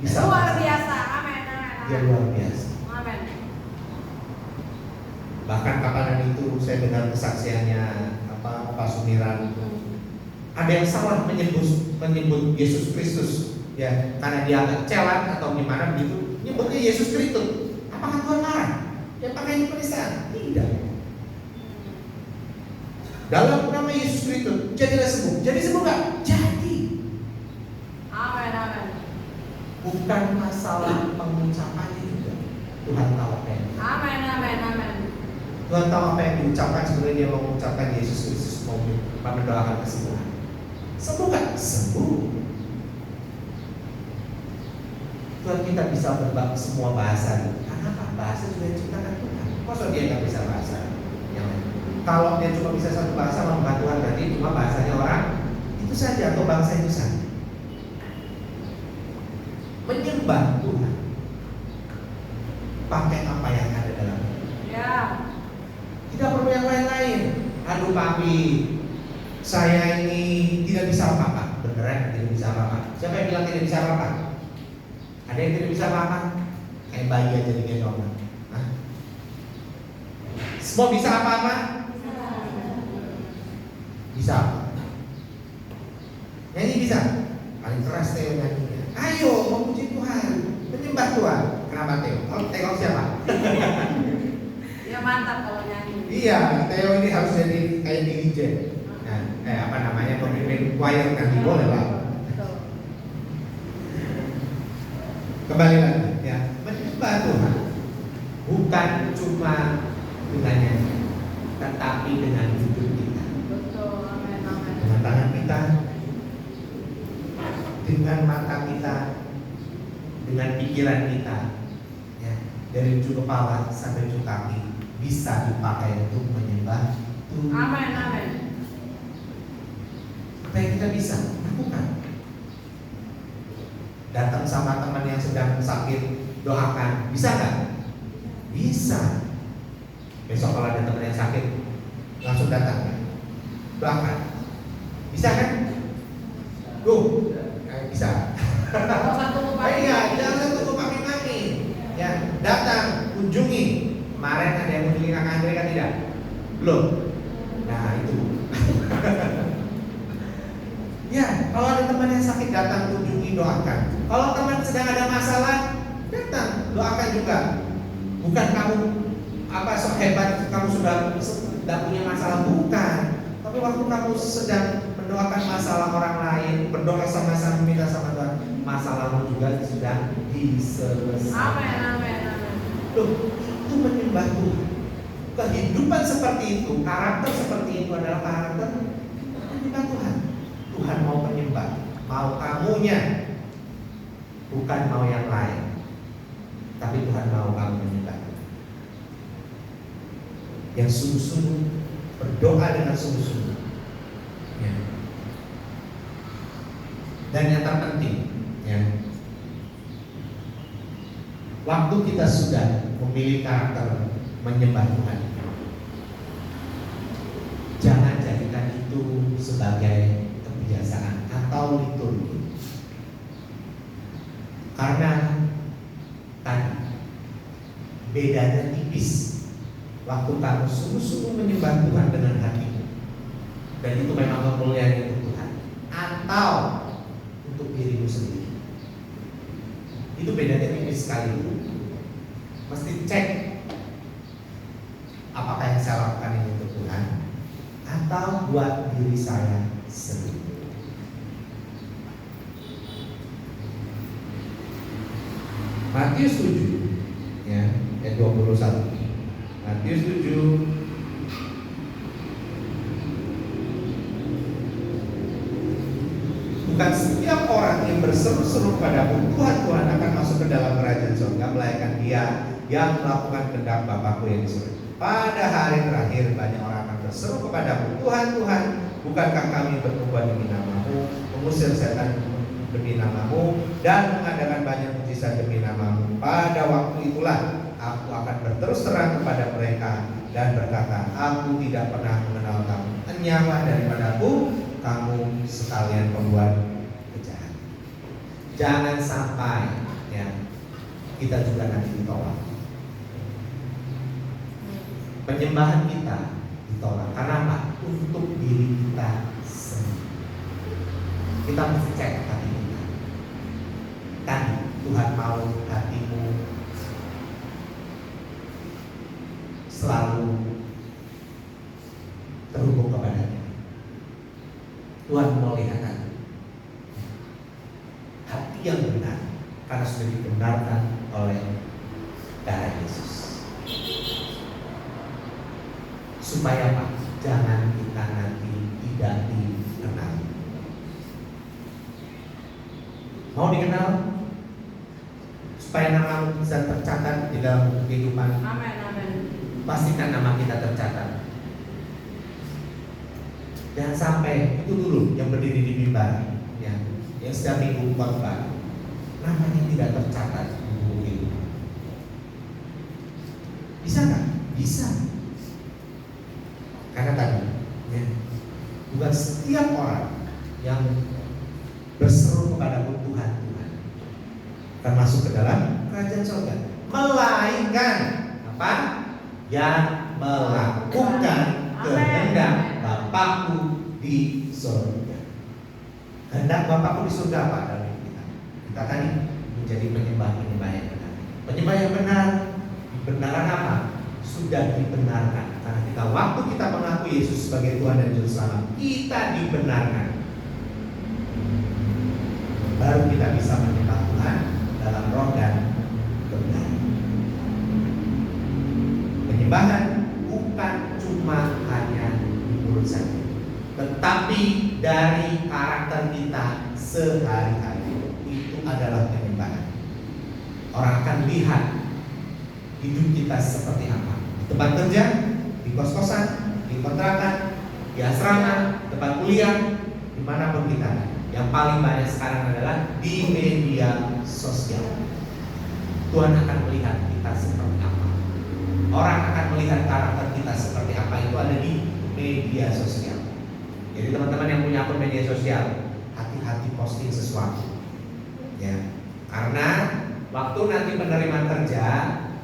bisa. Luar biasa. Amin. Dia luar biasa. Amin. Bahkan kapan itu saya dengar kesaksiannya Pak Sumiran itu. Ada yang salah menyebut Yesus Kristus, ya, karena dia agak celat atau gimana begitu, nyebutnya Yesus Kristus. Apakah Tuhan marah? Ya pakai penistaan? Tidak. Dalam nama Yesus Kristus jadilah sembuh. Jadi sembuh nggak? Jadi. Amin. Bukan masalah pengucapannya juga. Tuhan tahu apa yang. Amin. Tuhan tahu apa yang diucapkan sebenarnya. Dia mau mengucapkan Yesus Kristus mau mendoakan kesembuhan. Sembuh kan? Sembuh. Tuhan kita bisa berbagi semua bahasa. Karena apa? Bahasa juga diciptakan Tuhan. Masa dia nggak bisa bahasa yang lain? Kalau dia cuma bisa satu bahasa, maka Tuhan berarti cuma bahasanya orang itu saja atau bangsa itu saja. Menyembah Tuhan pakai apa yang ada dalam hidup. Ya. Tidak perlu yang lain-lain. Aduh papi, saya ini tidak bisa apa-apa. Beneran tidak bisa apa-apa. Siapa yang bilang tidak bisa apa-apa? Ada yang tidak bisa apa-apa? Kayak bayi aja digendong. Semua bisa apa-apa? Bisa. Nyanyi bisa? Paling keras Theo nyanyinya. Ayo memuji Tuhan, menyembah Tuhan. Kenapa Theo? Theo siapa? Ya mantap kalau nyanyi. Iya, Theo ini harus jadi kayak DJ. Nah, pemimpin choir nanti boleh lah. Kembali lagi ya, menyembah Tuhan bukan cuma dengan nyanyi, tetapi dengan hidup kita. Betul, amin. Dengan tangan kita, dengan mata kita, dengan pikiran kita, ya, dari ujung kepala sampai ujung kaki bisa dipakai untuk menyembah Tuhan. Amin, amin. Apa yang kita bisa lakukan? Datang sama teman yang sedang sakit, doakan, bisa nggak? Bisa. Besok kalau ada teman yang sakit, langsung datang, doakan. Bisa kan? Bisa. Iya, jangan tunggu maki-maki. Ya, datang, kunjungi. Kemarin ada yang kunjungi Kak Andre kan tidak? Belum. Nah itu. Ya, kalau ada teman yang sakit datang, kunjungi, doakan. Kalau teman sedang ada masalah, datang, doakan juga. Bukan kamu sok hebat, kamu sudah tidak punya masalah, bukan. Tapi waktu kamu sedang mendoakan masalah orang lain, berdoa sama-sama minta sama Tuhan, masalahmu juga sudah diselesaikan. Amin, amin, amin. Loh, itu menyembah Tuhan. Kehidupan seperti itu, karakter seperti itu adalah karakter menyembah Tuhan. Tuhan mau penyembah, mau kamunya, bukan mau yang lain. Tapi Tuhan mau kamu menyembah. Yang sungguh-sungguh, berdoa dengan sungguh-sungguh. Ya. Dan yang terpenting, ya, waktu kita sudah memilih karakter menyembah Tuhan, jangan jadikan itu sebagai kebiasaan atau liturgi. Karena tadi bedanya tipis. Waktu kamu sungguh-sungguh menyembah Tuhan dengan hatimu, dan itu memang kemuliaan untuk Tuhan, atau untuk dirimu sendiri, itu bedanya tipis sekali. Mesti cek apakah yang saya lakukan ini untuk Tuhan atau buat diri saya sendiri. Matius 7 ya, ayat 21. Matius 7 bukan setiap orang yang berseru-seru padaku, Tuhan, Tuhan, akan masuk ke dalam kerajaan surga, melainkan dia yang melakukan kehendak Bapakku yang di surga. Pada hari terakhir banyak orang akan berseru kepadaku, Tuhan, Tuhan, bukankah kami bertobat demi namamu, mengusir setan demi namamu, dan mengadakan banyak mujizat demi namamu? Pada waktu itulah aku akan berterus terang kepada mereka dan berkata, aku tidak pernah mengenal kamu. Enyahlah daripadaku, kamu sekalian pembuat kejahatan. Jangan sampai ya kita juga nanti ditolak. Penyembahan kita ditolak. Karena apa? Untuk diri kita sendiri. Kita mesti cek hati kita. Kan Tuhan mau hatimu selalu terhubung kepadanya. Tuhan mau lihat hati yang benar, karena sudah dibenarkan oleh darah Yesus. Supaya apa? Jangan kita nanti tidak dikenal. Mau dikenal? Supaya nama bisa tercatat di dalam buku kehidupan. Amin, amin. Pastikan nama kita tercatat. Jangan sampai itu dulu yang berdiri di mimbar, ya, yang setiap minggu khotbah, namanya tidak tercatat di buku kehidupan. Bisa nggak? Bisa. Karena tadi, ya, bukan setiap orang yang berseru kepada Tuhan, Tuhan akan masuk ke dalam kerajaan surga, melainkan apa? Yang melakukan kehendak Bapakku di surga. Kehendak Bapakku di surga apa dalam kita? Kita tadi menjadi penyembah yang benar. Penyembah yang benar, kebenaran apa? Sudah dibenarkan. Karena kita waktu kita mengaku Yesus sebagai Tuhan dan Juru Selamat, kita dibenarkan. Baru kita bisa menyembah Tuhan dalam roh dan kebenaran. Penyembahan bukan cuma hanya di mulut saja, tetapi dari karakter kita sehari-hari. Itu adalah penyembahan. Orang akan lihat hidup kita seperti apa. Di tempat kerja, di kos-kosan, di kontrakan, di asrama, tempat kuliah, dimanapun kita. Yang paling banyak sekarang adalah di media sosial. Tuhan akan melihat kita seperti apa. Orang akan melihat karakter kita seperti apa. Itu ada di media sosial. Jadi teman-teman yang punya akun media sosial, hati-hati posting sesuatu. Ya, karena waktu nanti penerimaan kerja,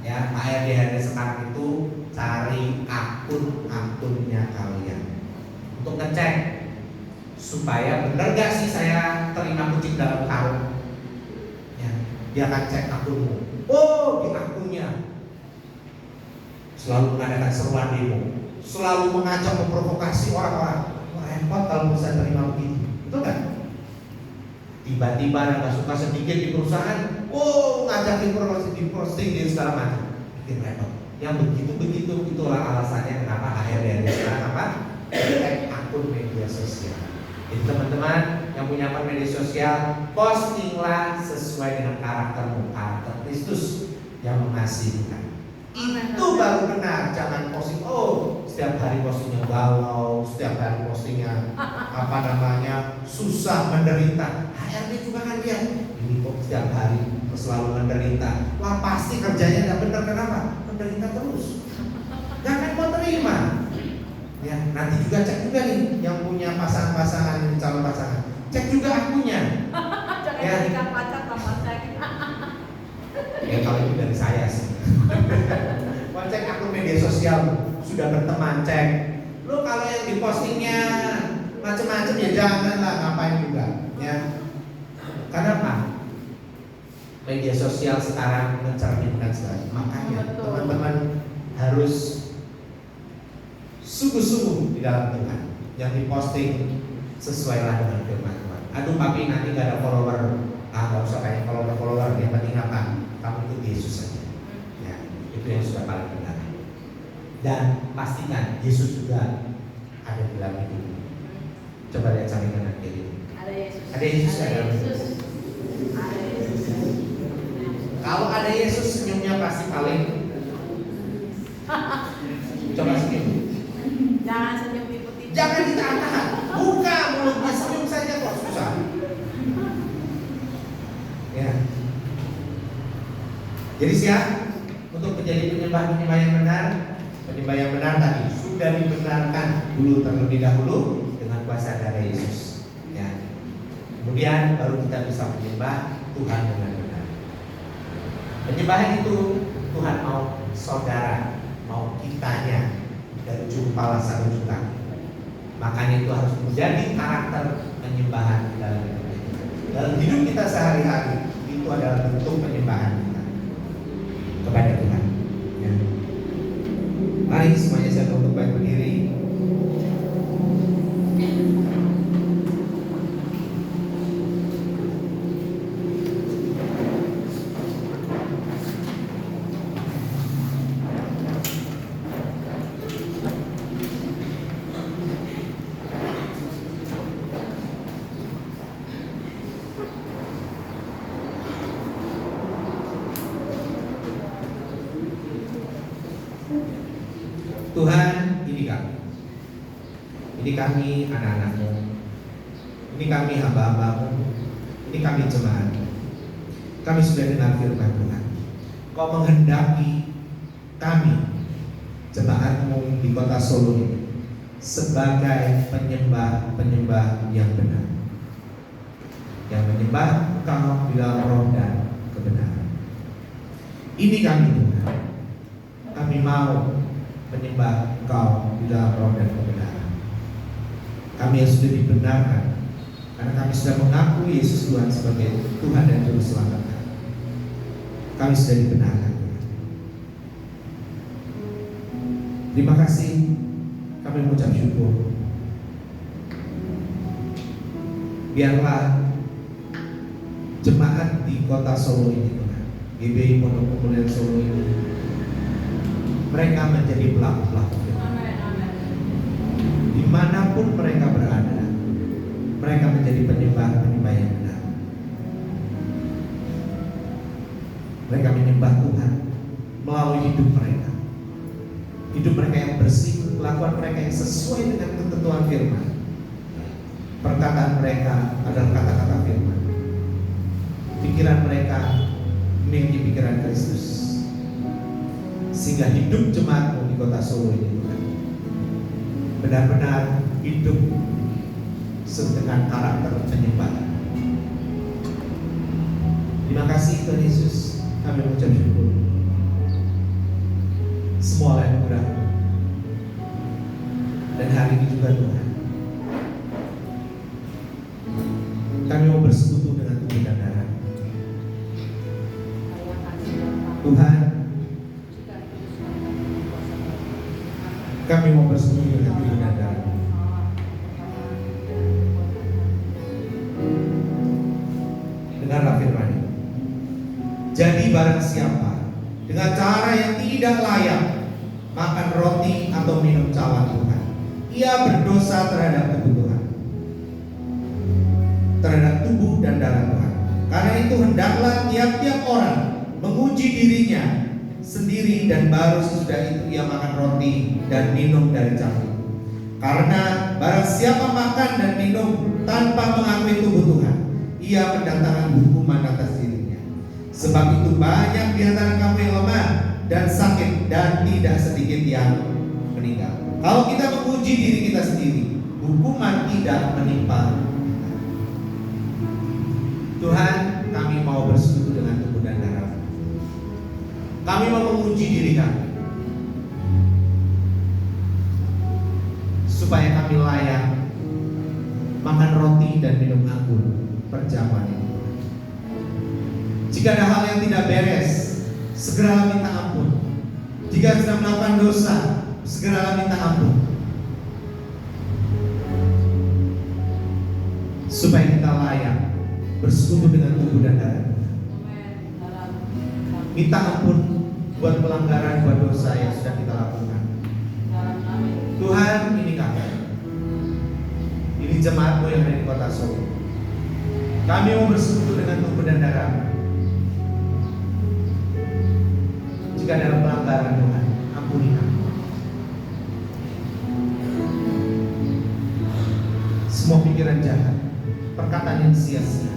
ya HRD sekarang itu cari akun-akunnya kalian untuk ngecek supaya benar gak sih saya terima kucing dalam karung. Ya, dia akan cek akunmu. Oh, di akunnya selalu mengadakan seruan demo, selalu mengajak memprovokasi orang-orang. Repot kalau bisa terima begitu, betul kan? Tiba-tiba nggak suka sedikit di perusahaan, oh ngajakin promosi di posting dan segala macam, bikin repot. Yang begitu-begitu itulah alasannya kenapa akhirnya sekarang apa? Cek akun media sosial. Jadi teman-teman yang punya akun media sosial, postinglah sesuai dengan karaktermu, karakter Kristus yang mengasihi kita. Itu baru benar. Jangan posting, oh setiap hari postingnya galau, setiap hari postingnya apa namanya susah, menderita. HRD juga kan dia ini kok setiap hari selalu menderita. Wah pasti kerjanya nggak benar. Kenapa? Menderita terus. Gak akan mau terima. Ya nanti juga cek juga nih yang punya pasangan-pasangan, calon pasangan, cek juga akunnya. Jangan Ya. jadikan pacar tambah saya. Ya kalau itu dari saya sih. Cek akun media sosial, sudah berteman cek. Lo kalau yang dipostingnya macam-macam ya janganlah, ngapain juga ya. Karena apa? Media sosial sekarang mencerminkan sekali. Makanya teman-teman harus sungguh-sungguh di dalam Tuhan. Yang diposting sesuailah dengan firman Tuhan. Aduh papi nanti gak ada follower. Gak usah kayak follower. Yang penting apa? Kamu ikut Yesus saja. Ya, itu yang sudah paling benar. Dan pastikan Yesus juga ada di dalam hidup. Coba lihat samping kanan kiri. Ada Yesus. Ada Yesus. Ada Yesus. Ada Yesus. Kalau ada Yesus senyumnya pasti paling. Coba senyum. Jangan senyum tipu-tipu. Jangan ditahan. Buka mulutnya, senyum saja kok susah. Ya. Jadi siap untuk menjadi penyembah yang benar. Penyembah yang benar tadi sudah dibenarkan dulu terlebih dahulu dengan kuasa darah Yesus. Ya. Kemudian baru kita bisa menyembah Tuhan dengan benar. Penyembahan itu Tuhan mau saudara, mau kitanya dari ujung kepala sampai ujung kaki. Makanya itu harus menjadi karakter penyembahan di dalam hidup kita. Dalam hidup kita sehari-hari itu adalah bentuk penyembahan kita kepada Tuhan. Ya. Mari semuanya saya untuk baik berdiri. Tuhan, ini kami. Ini kami anak-anak-Mu. Ini kami hamba-hamba-Mu. Ini kami jemaat. Kami sudah dengar firman Tuhan. Kau menghendaki kami, jemaat-Mu di kota Solo ini, sebagai penyembah-penyembah yang benar, yang menyembah Engkau di dalam roh dan kebenaran. Ini kami Tuhan. Kami mau menyembah Engkau di dalam roh dan kebenaran. Kami yang sudah dibenarkan karena kami sudah mengakui Yesus Tuhan sebagai Tuhan dan Juru Selamat kami. Kami sudah dibenarkan. Terima kasih. Kami mengucap syukur. Biarlah jemaat di kota Solo ini, GBI Pondok Pemulihan Solo ini, mereka menjadi pelaku-pelaku firman. Dimanapun mereka berada, mereka menjadi penyembah-penyembah yang benar. Mereka menyembah Tuhan melalui hidup mereka. Hidup mereka yang bersih, kelakuan mereka yang sesuai dengan ketentuan firman. Perkataan mereka adalah kata-kata firman. Pikiran mereka memiliki pikiran Kristus. Sehingga hidup jemaatmu di kota Solo ini Tuhan benar-benar hidup dengan karakter penyembahan. Terima kasih Tuhan Yesus. Kami mengucap syukur. Semua lain kurang. Dan hari ini juga Tuhan, kami mau bersekutu dengan tubuh dan darah Tuhan. Kami mau bersekutu dengan tubuh dan darah. Dengarlah firman ini. Jadi barang siapa dengan cara yang tidak layak makan roti atau minum cawan Tuhan, ia berdosa terhadap tubuh Tuhan, terhadap tubuh dan darah Tuhan. Karena itu hendaklah tiap-tiap orang menguji dirinya sendiri, dan baru sesudah itu ia makan roti dan minum dari cawan. Karena barang siapa makan dan minum tanpa mengakui tubuh Tuhan, ia mendatangkan hukuman atas dirinya. Sebab itu banyak di antara kamu yang lemah dan sakit, dan tidak sedikit yang meninggal. Kalau kita menguji diri kita sendiri, hukuman tidak menimpa. Tuhan, kami mau bersekutu dengan tubuh dan darah. Kami mau menguji diri kami, supaya kami layak makan roti dan minum anggur perjamuan ini. Jika ada hal yang tidak beres, segeralah minta ampun. Jika sedang melakukan dosa, segeralah minta ampun, supaya kita layak bersekutu dengan tubuh dan darah. Minta ampun buat pelanggaran, buat dosa yang sudah kita lakukan. Tuhan, ini kami, ini jemaatmu yang ada di kota Solo. Kami mau bersekutu dengan tubuh dan darah. Jika ada pelanggaran, Tuhan, ampuni kami. Semua pikiran jahat, perkataan yang sia-sia,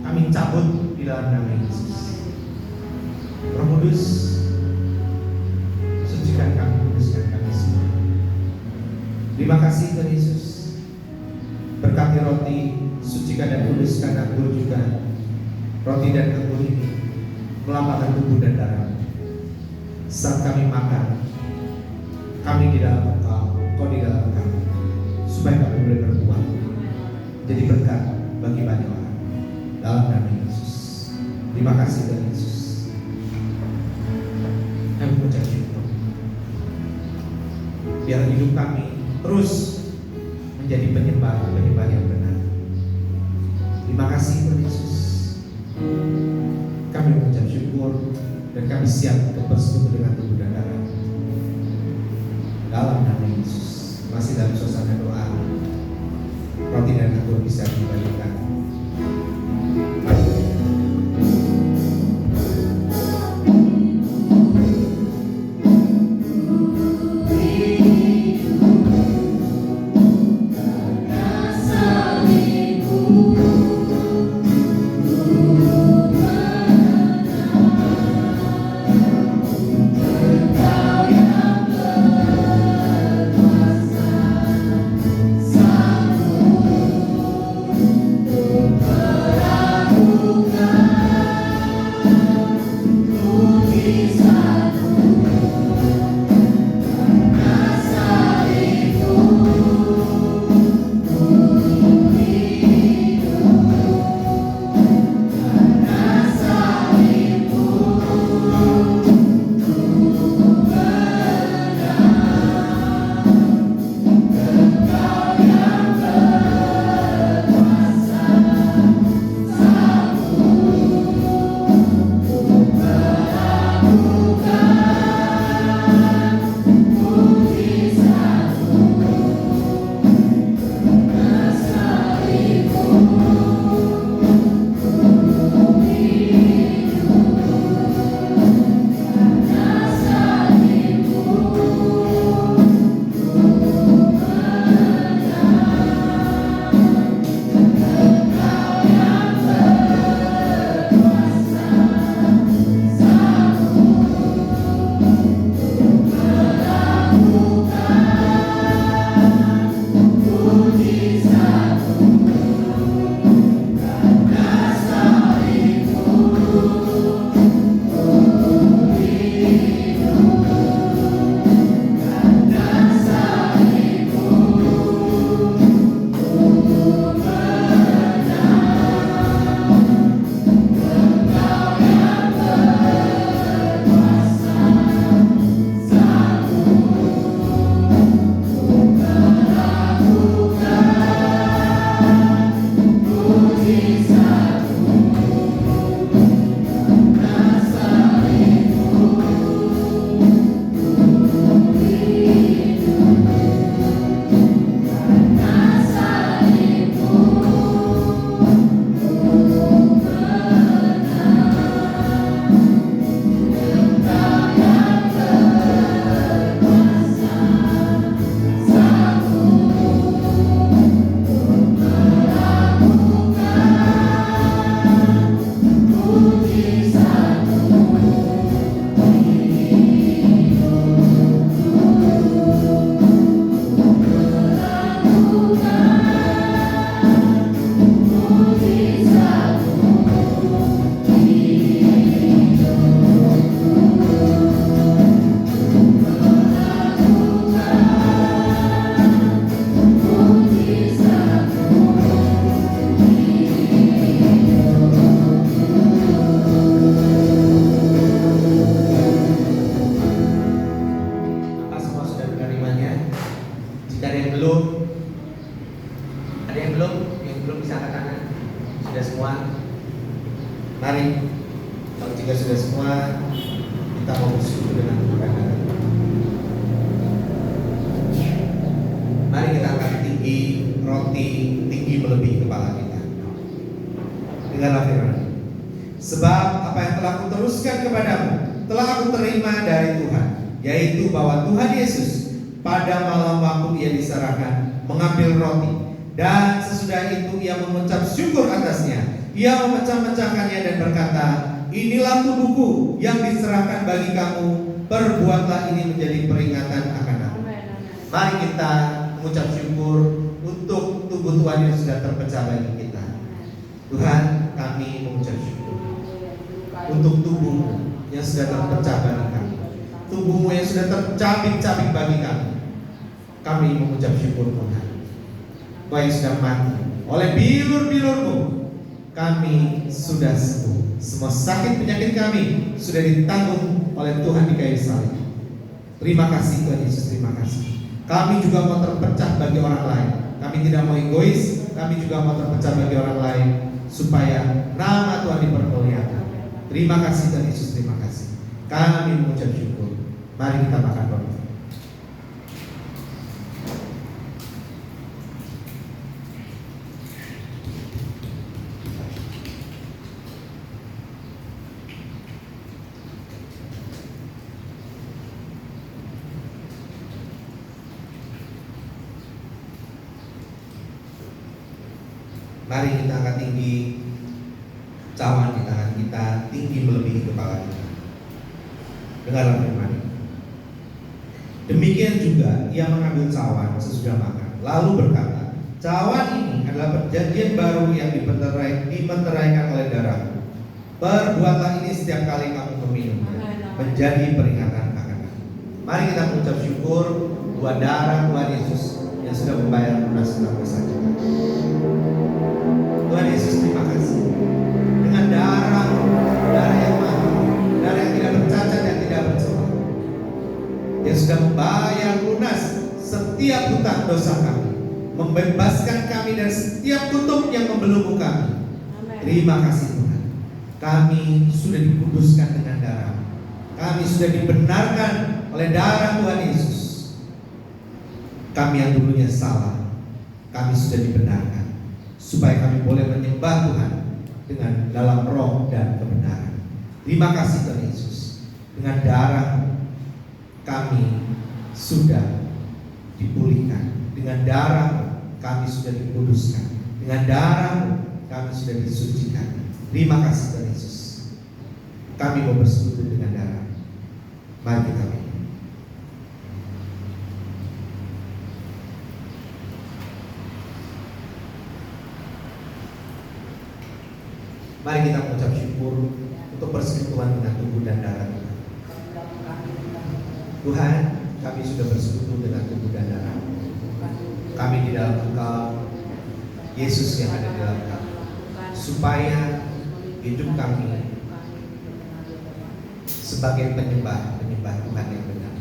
kami cabut di dalam nama Yesus. Roh Kudus, sucikan kami, kuduskan kami semua. Terima kasih Tuhan Yesus. Berkati roti, sucikan dan kuduskan anggur juga. Roti dan anggur ini melambangkan tubuh dan darah. Saat kami makan, kami di dalam Engkau, Kau di dalam kami, supaya kami boleh berbuat jadi berkat bagi banyak orang. Dalam nama Yesus. Terima kasih Tuhan Yesus. Kami mengucap syukur. Biar hidup kami terus menjadi penyembah yang benar. Terima kasih Tuhan Yesus. Kami mengucap syukur dan kami siap untuk bersekutu dengan tubuh dan darah. Dalam nama Yesus. Masih dalam suasana doa, roti dan anggur bisa dibagikan. Sang Jika ada yang belum? Ada yang belum? Yang belum bisa angkat tangan? Sudah semua? Mari. Kalau jika sudah semua, kita mau bersyukur dengan Tuhan. Mari kita angkat tinggi roti, tinggi melebihi kepala kita. Dengarlah firman. Sebab apa yang telah kuteruskan kepadamu telah aku terima dari Tuhan, yaitu bahwa Tuhan Yesus pada malam waktu ia diserahkan mengambil roti, dan sesudah itu ia mengucap syukur atasnya. Ia memecah-mecahkannya dan berkata, inilah tubuhku yang diserahkan bagi kamu, perbuatlah ini menjadi peringatan akan aku. Mari kita mengucap syukur untuk tubuh Tuhan yang sudah terpecah bagi kita. Tuhan, kami mengucap syukur untuk tubuh yang sudah terpecah bagi kami, tubuhmu yang sudah tercabik-cabik bagi kami. Kami mengucap syukur Tuhan. Kau yang sudah mati oleh bilur-bilurmu, kami sudah sembuh. Semua sakit penyakit kami sudah ditanggung oleh Tuhan di kayu salib. Terima kasih Tuhan Yesus, terima kasih. Kami juga mau terpecah bagi orang lain. Kami tidak mau egois, kami juga mau terpecah bagi orang lain supaya nama Tuhan dipermuliakan. Terima kasih Tuhan Yesus, terima kasih. Kami mengucap syukur. Mari kita makan roti. Mari kita angkat tinggi cawan di tangan kita, tinggi melebihi kepala kita. Dengarlah firman. Demikian juga ia mengambil cawan sesudah makan, lalu berkata, cawan ini adalah perjanjian baru yang dimeteraikan oleh darahku. Perbuatlah ini setiap kali kamu meminumnya, menjadi peringatan akan aku. Mari kita mengucap syukur buat darah Tuhan Yesus yang sudah membayar lunas segala dosa kita. Tuhan Yesus, terima kasih. Dengan darah yang mahal, darah yang tidak bercacat dan tidak bercela, yang sudah membayar lunas setiap hutang dosa kami, membebaskan kami dari setiap kutuk yang membelenggu kami. Terima kasih Tuhan. Kami sudah dikuduskan dengan darah. Kami sudah dibenarkan oleh darah Tuhan Yesus. Kami yang dulunya salah, kami sudah dibenarkan supaya kami boleh menyembah Tuhan dengan dalam roh dan kebenaran. Terima kasih Tuhan Yesus. Dengan darah kami sudah dipulihkan. Dengan darah kami sudah dikuduskan. Dengan darah kami sudah disucikan. Terima kasih Tuhan Yesus. Kami mau bersekutu dengan darah. Mari kita minum. Mari kita mengucap syukur untuk persekutuan dengan tubuh dan darah kita. Tuhan, kami sudah bersekutu dengan tubuh dan darah. Kami di dalam Engkau, Yesus yang ada di dalam kami, supaya hidup kami sebagai penyembah Tuhan yang benar.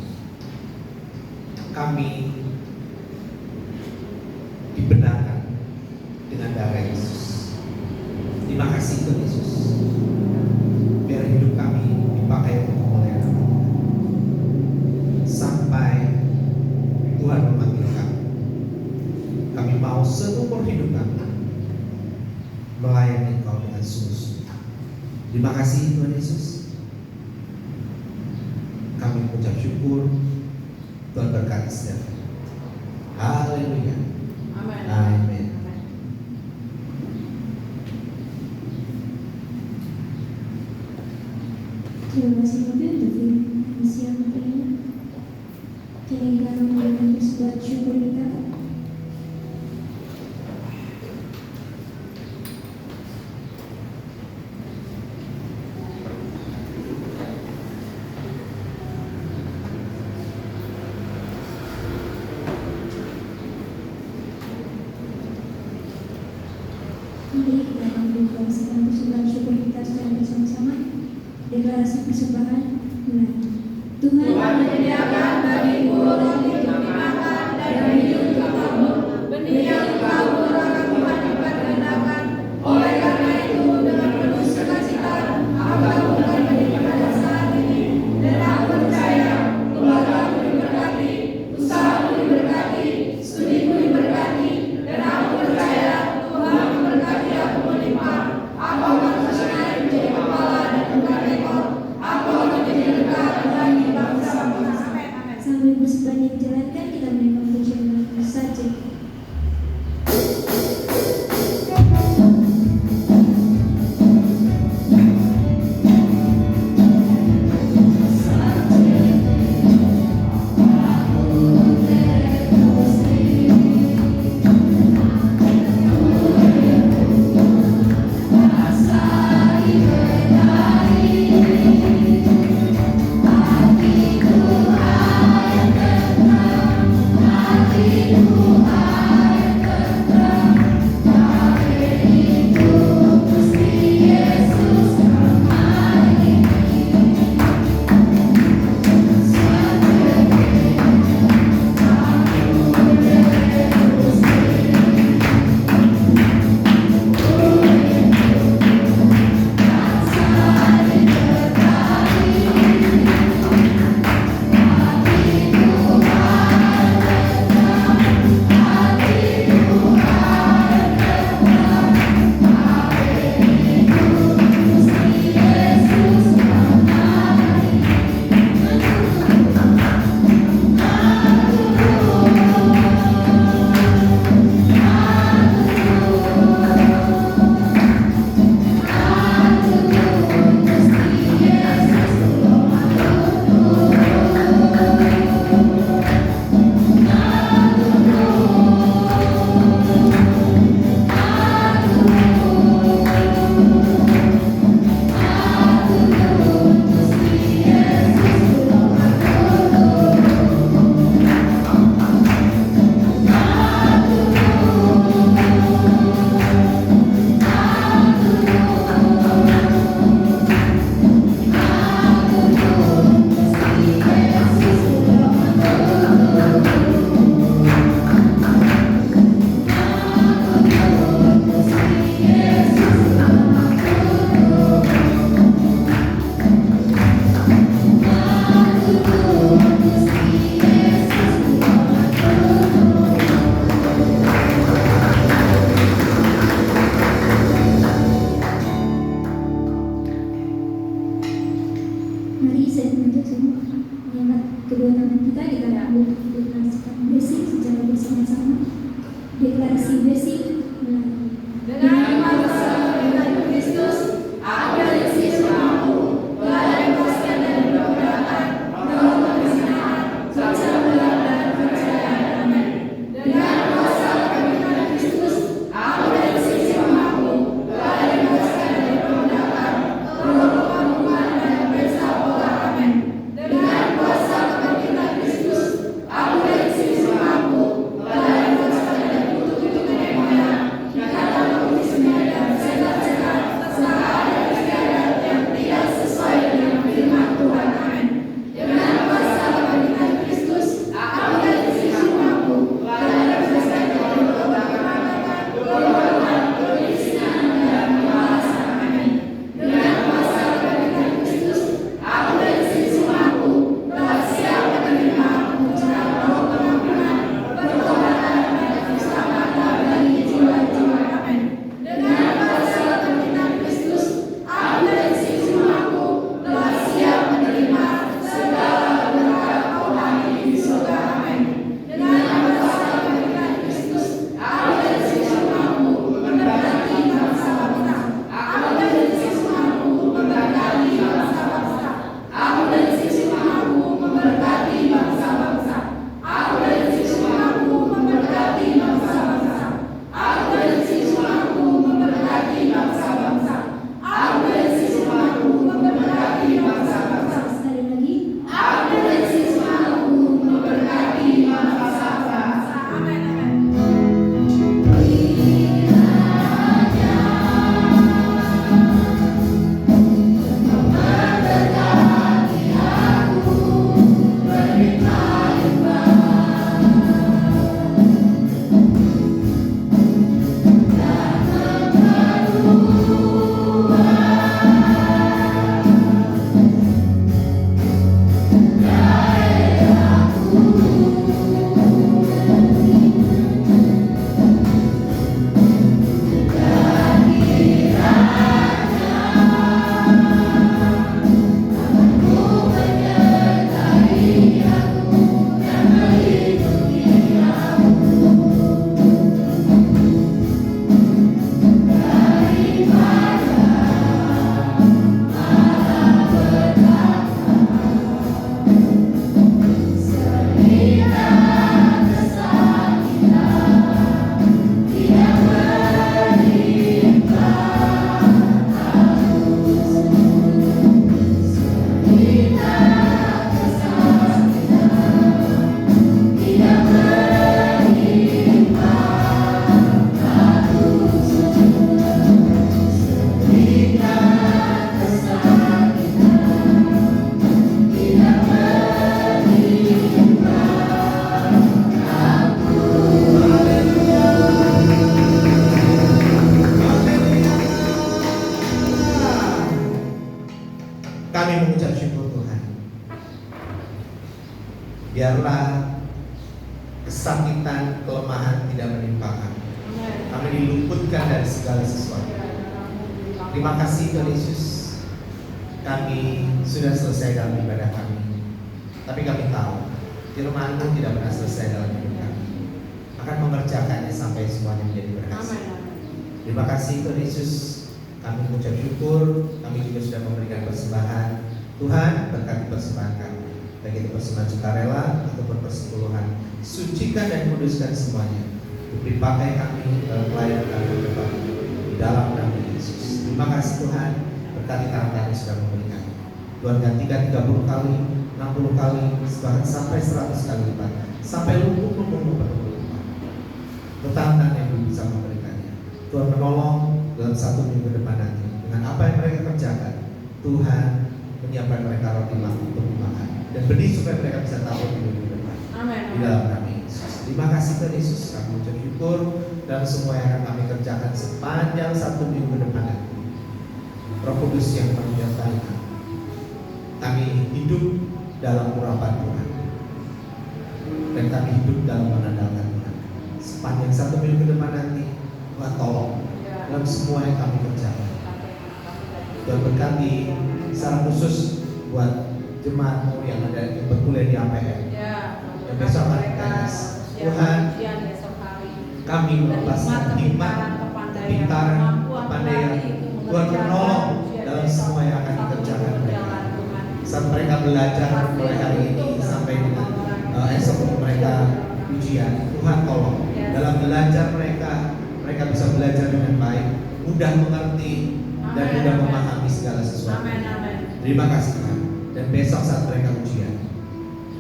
Kami dibenarkan dengan darah Yesus. Terima kasih Tuhan Yesus. Biar hidup kami dipakai untuk kemuliaan nama Tuhan. Sampai Tuhan memanggil kami. Kami mau seumur hidup kami melayani Engkau dengan sungguh-sungguh. Terima kasih Tuhan Yesus. Kami mengucap syukur. Tuhan berkati setiap kami. Haleluya. Amin. Amin. Terima kasih Bapak untuk firman siang hari ini. Kini kita mengucapkan sebuah syukur kita. Mari kita akan mengkongsikan persembahan syukur kita secara bersama-sama. Deklarasi persembahan mulai. Tuhan menyediakan bagiku roti untuk dimakan dan minum diberkati, studiku diberkati, dan aku percaya Tuhan memberkati aku melimpah. Aku akan terus naik menjadi kepala dan bukan ekor. Aku akan menjadi dekat bagi bangsa-bangsa. Sambil bersembahnya dijalankan, kita mendengar pujian lagu saja. Aku kesakitan, kelemahan tidak menimpa kami. Kami diluputkan dari segala sesuatu. Terima kasih Tuhan Yesus. Kami sudah selesai dalam ibadah kami. Tapi kami tahu firman-Mu tidak pernah selesai dalam hidup kami. Akan mengerjakannya sampai semuanya menjadi berhasil. Terima kasih Tuhan Yesus. Kami mengucap syukur. Kami juga sudah memberikan persembahan. Tuhan berkati persembahan kami, baik itu persembahan sukarela ataupun persepuluhan. Sucikan dan kuduskan semuanya untuk dipakai kami dalam pelayanan kami ke depan di dalam nama Yesus. Terima kasih Tuhan, berkati tangan kami sudah memberikan. Tuhan gantikan 30 kali, 60 kali, bahkan sampai 100 kali lipat, sampai lumpuh-lumpuh berlipat. Bertahan yang belum bisa memberikannya. Tuhan menolong dalam 1 minggu depan nanti dengan apa yang mereka kerjakan. Tuhan menyiapkan mereka roti untuk dimakan dan benih supaya mereka bisa tabur di minggu depan. Amin. Di dalam nama Yesus. Terima kasih Tuhan Yesus. Kami ucap syukur dan semua yang akan kami kerjakan sepanjang 1 minggu depan nanti. Roh Kudus yang menyertai kami. Kami hidup dalam urapan Tuhan dan kami hidup dalam mengandalkan Tuhan. Sepanjang 1 minggu depan nanti, Tuhan tolong dalam semua yang kami kerjakan. Tuhan berkati secara khusus buat jemaatmu yang ada yang berkuliah di APM. Dan besok hari TS. Tuhan, kami melepaskan hikmat, kepintaran, kepandaian. Tuhan menolong dalam semua yang akan dikerjakan mereka. Saat mereka belajar mulai hari ini sampai dengan esok mereka ujian, Tuhan tolong dalam belajar mereka bisa belajar dengan baik, mudah mengerti dan mudah memahami segala sesuatu. Terima kasih Tuhan. Dan besok saat mereka ujian,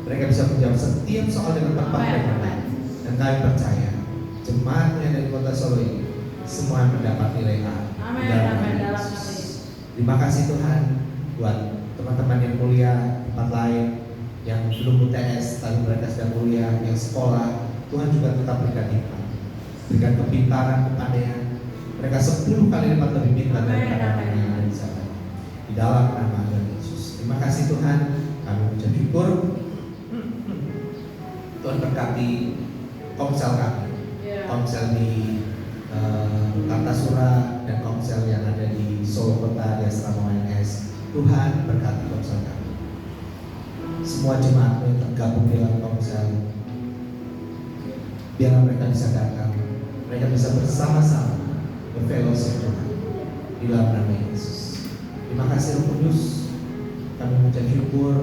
mereka bisa menjawab setiap soal dengan tepat dan benar. Dan kami percaya jemaat yang dari kota Solo ini semua mendapat nilai A. Terima kasih Tuhan buat teman-teman yang kuliah tempat lain, yang belum UTS tapi mereka sedang kuliah, yang sekolah. Tuhan juga tetap berikan hikmat, berikan kepintaran, kepandaian. Mereka 10 kali lipat lebih pintar daripada orang yang ada di sana. Di dalam nama Tuhan Yesus. Terima kasih Tuhan. Kami mengucap syukur. Tuhan berkati komsel kami, komsel di Kartasura dan komsel yang ada di Solo Kota di Asrama ONS. Tuhan berkati komsel kami. Semua jemaat yang tergabung dalam komsel, biar mereka bisa datang, mereka bisa bersama-sama berfellowship Tuhan di dalam nama Yesus. Terima kasih Roh Kudus. Kami mengucap syukur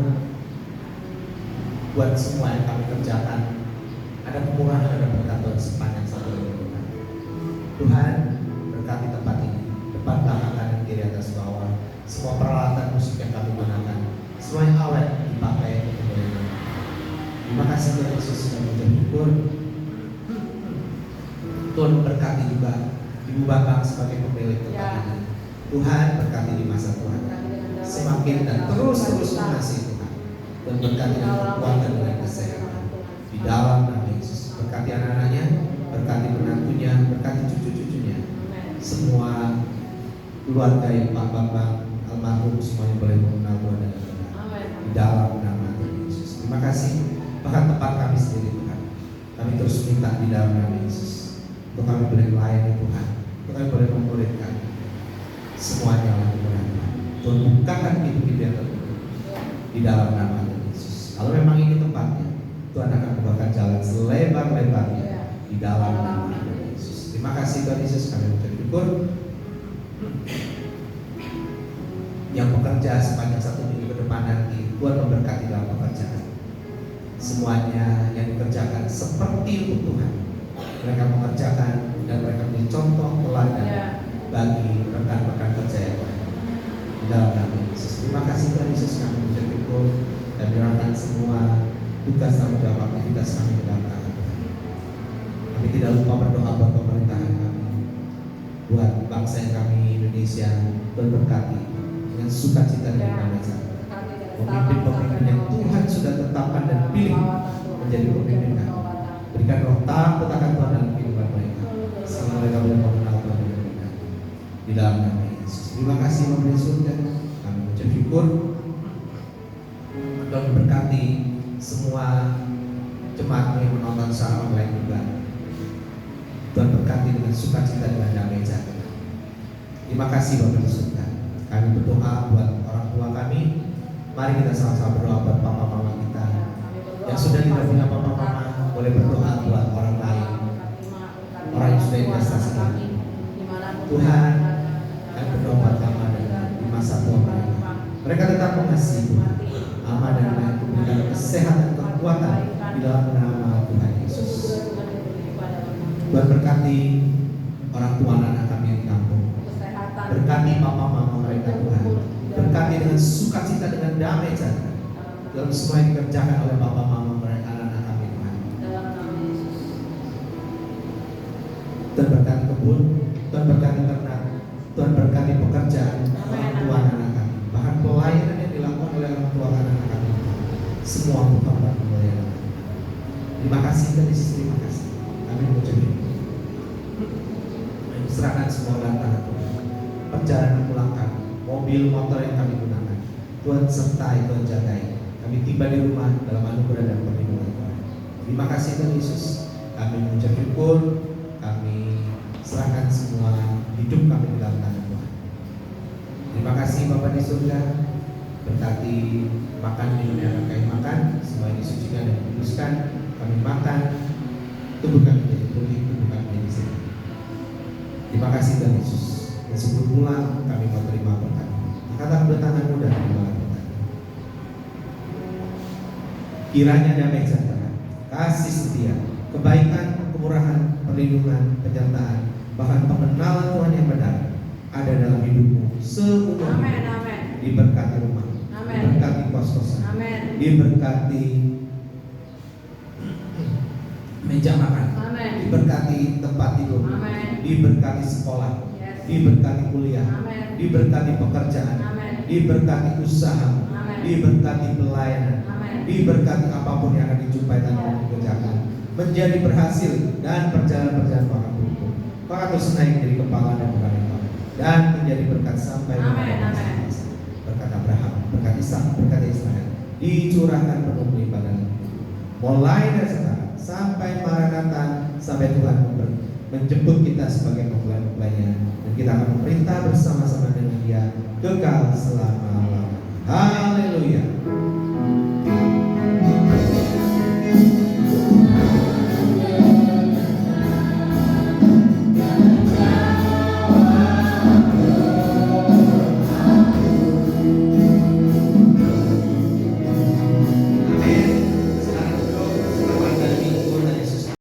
buat semua yang kami kerjakan. Ada kemurahan, ada berkat Tuhan sepanjang 1 minggu. Tuhan berkati tempat ini, depan, belakang, kanan, kiri, atas, bawah. Semua peralatan musik yang kami gunakan, semua yang awet dipakai untuk kemuliaan. Terima kasih Tuhan Yesus sudah mengucap syukur. Tuhan berkati juga Ibu Bambang sebagai pemilik tempat ini. Tuhan berkati di masa Tuhan, semakin dan terus mengasihi Tuhan, dan berkati dengan kekuatan dan kesehatan di dalam nama Yesus. Berkati anak-anaknya, berkati menantunya, berkati cucu-cucunya, semua keluarga yang Pak Bambang almarhum semuanya boleh mengenal Tuhan dan benar di dalam nama Tuhan Yesus. Terima kasih. Bahkan tempat kami sendiri Tuhan, kami terus minta di dalam nama Yesus untuk kami boleh melayani Tuhan, untuk kami boleh memuridkan semuanya oleh Tuhan. Tuhan bukakan pintu-pintu yang tertutup di dalam nama Tuhan Yesus. Kalau memang ini tempatnya, Tuhan akan membukakan jalan selebar-lebarnya di dalam nama Tuhan Yesus. Terima kasih Tuhan Yesus, kami mengucap syukur. Yang bekerja sepanjang 1 minggu ke depan nanti, Tuhan memberkati dalam pekerjaan. Semuanya yang dikerjakan seperti untuk Tuhan. Mereka mengerjakan dan mereka menjadi contoh teladan bagi rekan-rekan kerja yang lain. Di dalam nama Yesus. Terima kasih Tuhan Yesus, kami mengucap syukur dan menyerahkan semua tugas tanggung jawab aktivitas kami ke dalam tangan Tuhan. Kami tidak lupa berdoa buat pemerintahan kami, buat bangsa yang kami Indonesia. Tuhan berkati dengan sukacita dan damai sejahtera. Pemimpin-pemimpin yang Tuhan sudah tetapkan dan pilih menjadi pemimpin kami. Berikan roh takut akan Tuhan dalam kehidupan mereka, sehingga mereka boleh mengenal Tuhan dengan benar. Di dalam nama Yesus. Terima kasih Bapak Surga. Kami mengucap syukur. Tuhan berkati semua jemaatmu yang menonton secara online juga. Tuhan berkati dengan sukacita dan damai sejahtera. Terima kasih Bapa di surga. Kami berdoa buat orang tua kami. Mari kita sama-sama berdoa buat papa mama kita. Yang sudah tidak punya papa mama, boleh berdoa buat orang lain, orang yang sudah investasi kami. Tuhan, kami berdoa buat Mama dan di masa tua mereka. Mereka tetap mengasihi Tuhan. Mama dan Mama memberikan kesehatan dan kekuatan di dalam nama Tuhan Yesus. Tuhan berkati orang tua anak kami yang di kampung. Berkati papa mama mereka Tuhan. Berkati dengan sukacita dengan damai sejahtera dalam semua yang dikerjakan oleh papa mama mereka anak-anak kami Tuhan. Tuhan berkati kebun, Tuhan berkati ternak, Tuhan berkati pekerjaan orang tua anak kami. Bahkan pelayanan yang dilakukan oleh orang tua anak kami. Semua Tuhan pelayanan. Terima kasih Tuhan Yesus, terima kasih. Kami mengucap serahkan semua dalam tangan Tuhan. Perjalanan pulang kami, mobil, motor yang kami gunakan, Tuhan sertai, Tuhan jagai. Kami tiba di rumah dalam anugerah dan perlindungan Tuhan. Terima kasih Tuhan Yesus. Kami mengucap syukur. Kami serahkan semua hidup kami di dalam tangan Tuhan. Terima kasih Bapa di surga. Berkati makan minum yang kami makan, semua yang disucikan dan dikuduskan. Kami makan, tubuh kami menjadi pulih, tubuh kami menjadi sehat. Terima kasih Tuhan Yesus. Dan sebelum pulang kami mau terima berkat. Angkatlah kedua tanganmu dan terimalah berkat. Kiranya damai sejahtera, kasih setia, kebaikan, kemurahan, perlindungan, penyertaan, bahkan pengenalan Tuhan yang benar ada dalam hidupmu seumur hidup. Diberkati rumah, diberkati kos-kosan, diberkati meja makan, diberkati tempat tidur, diberkati sekolah, diberkati kuliah, diberkati pekerjaan, diberkati usaha, diberkati pelayanan, diberkati apapun yang akan dijumpai dan dikerjakan, menjadi berhasil dan perjalanan bahkan beruntung. Bahkan terus naik menjadi kepala dan bukan kepala, dan menjadi berkat sampai kepada masa. Berkat Abraham, berkat Ishak, berkat Israel dicurahkan penuh kelimpahan mulai dari sekarang sampai Maranatha, sampai Tuhan menjemput kita sebagai mempelai-mempelainya, dan kita akan memerintah bersama-sama dengan Dia kekal selama-lamanya. Haleluya.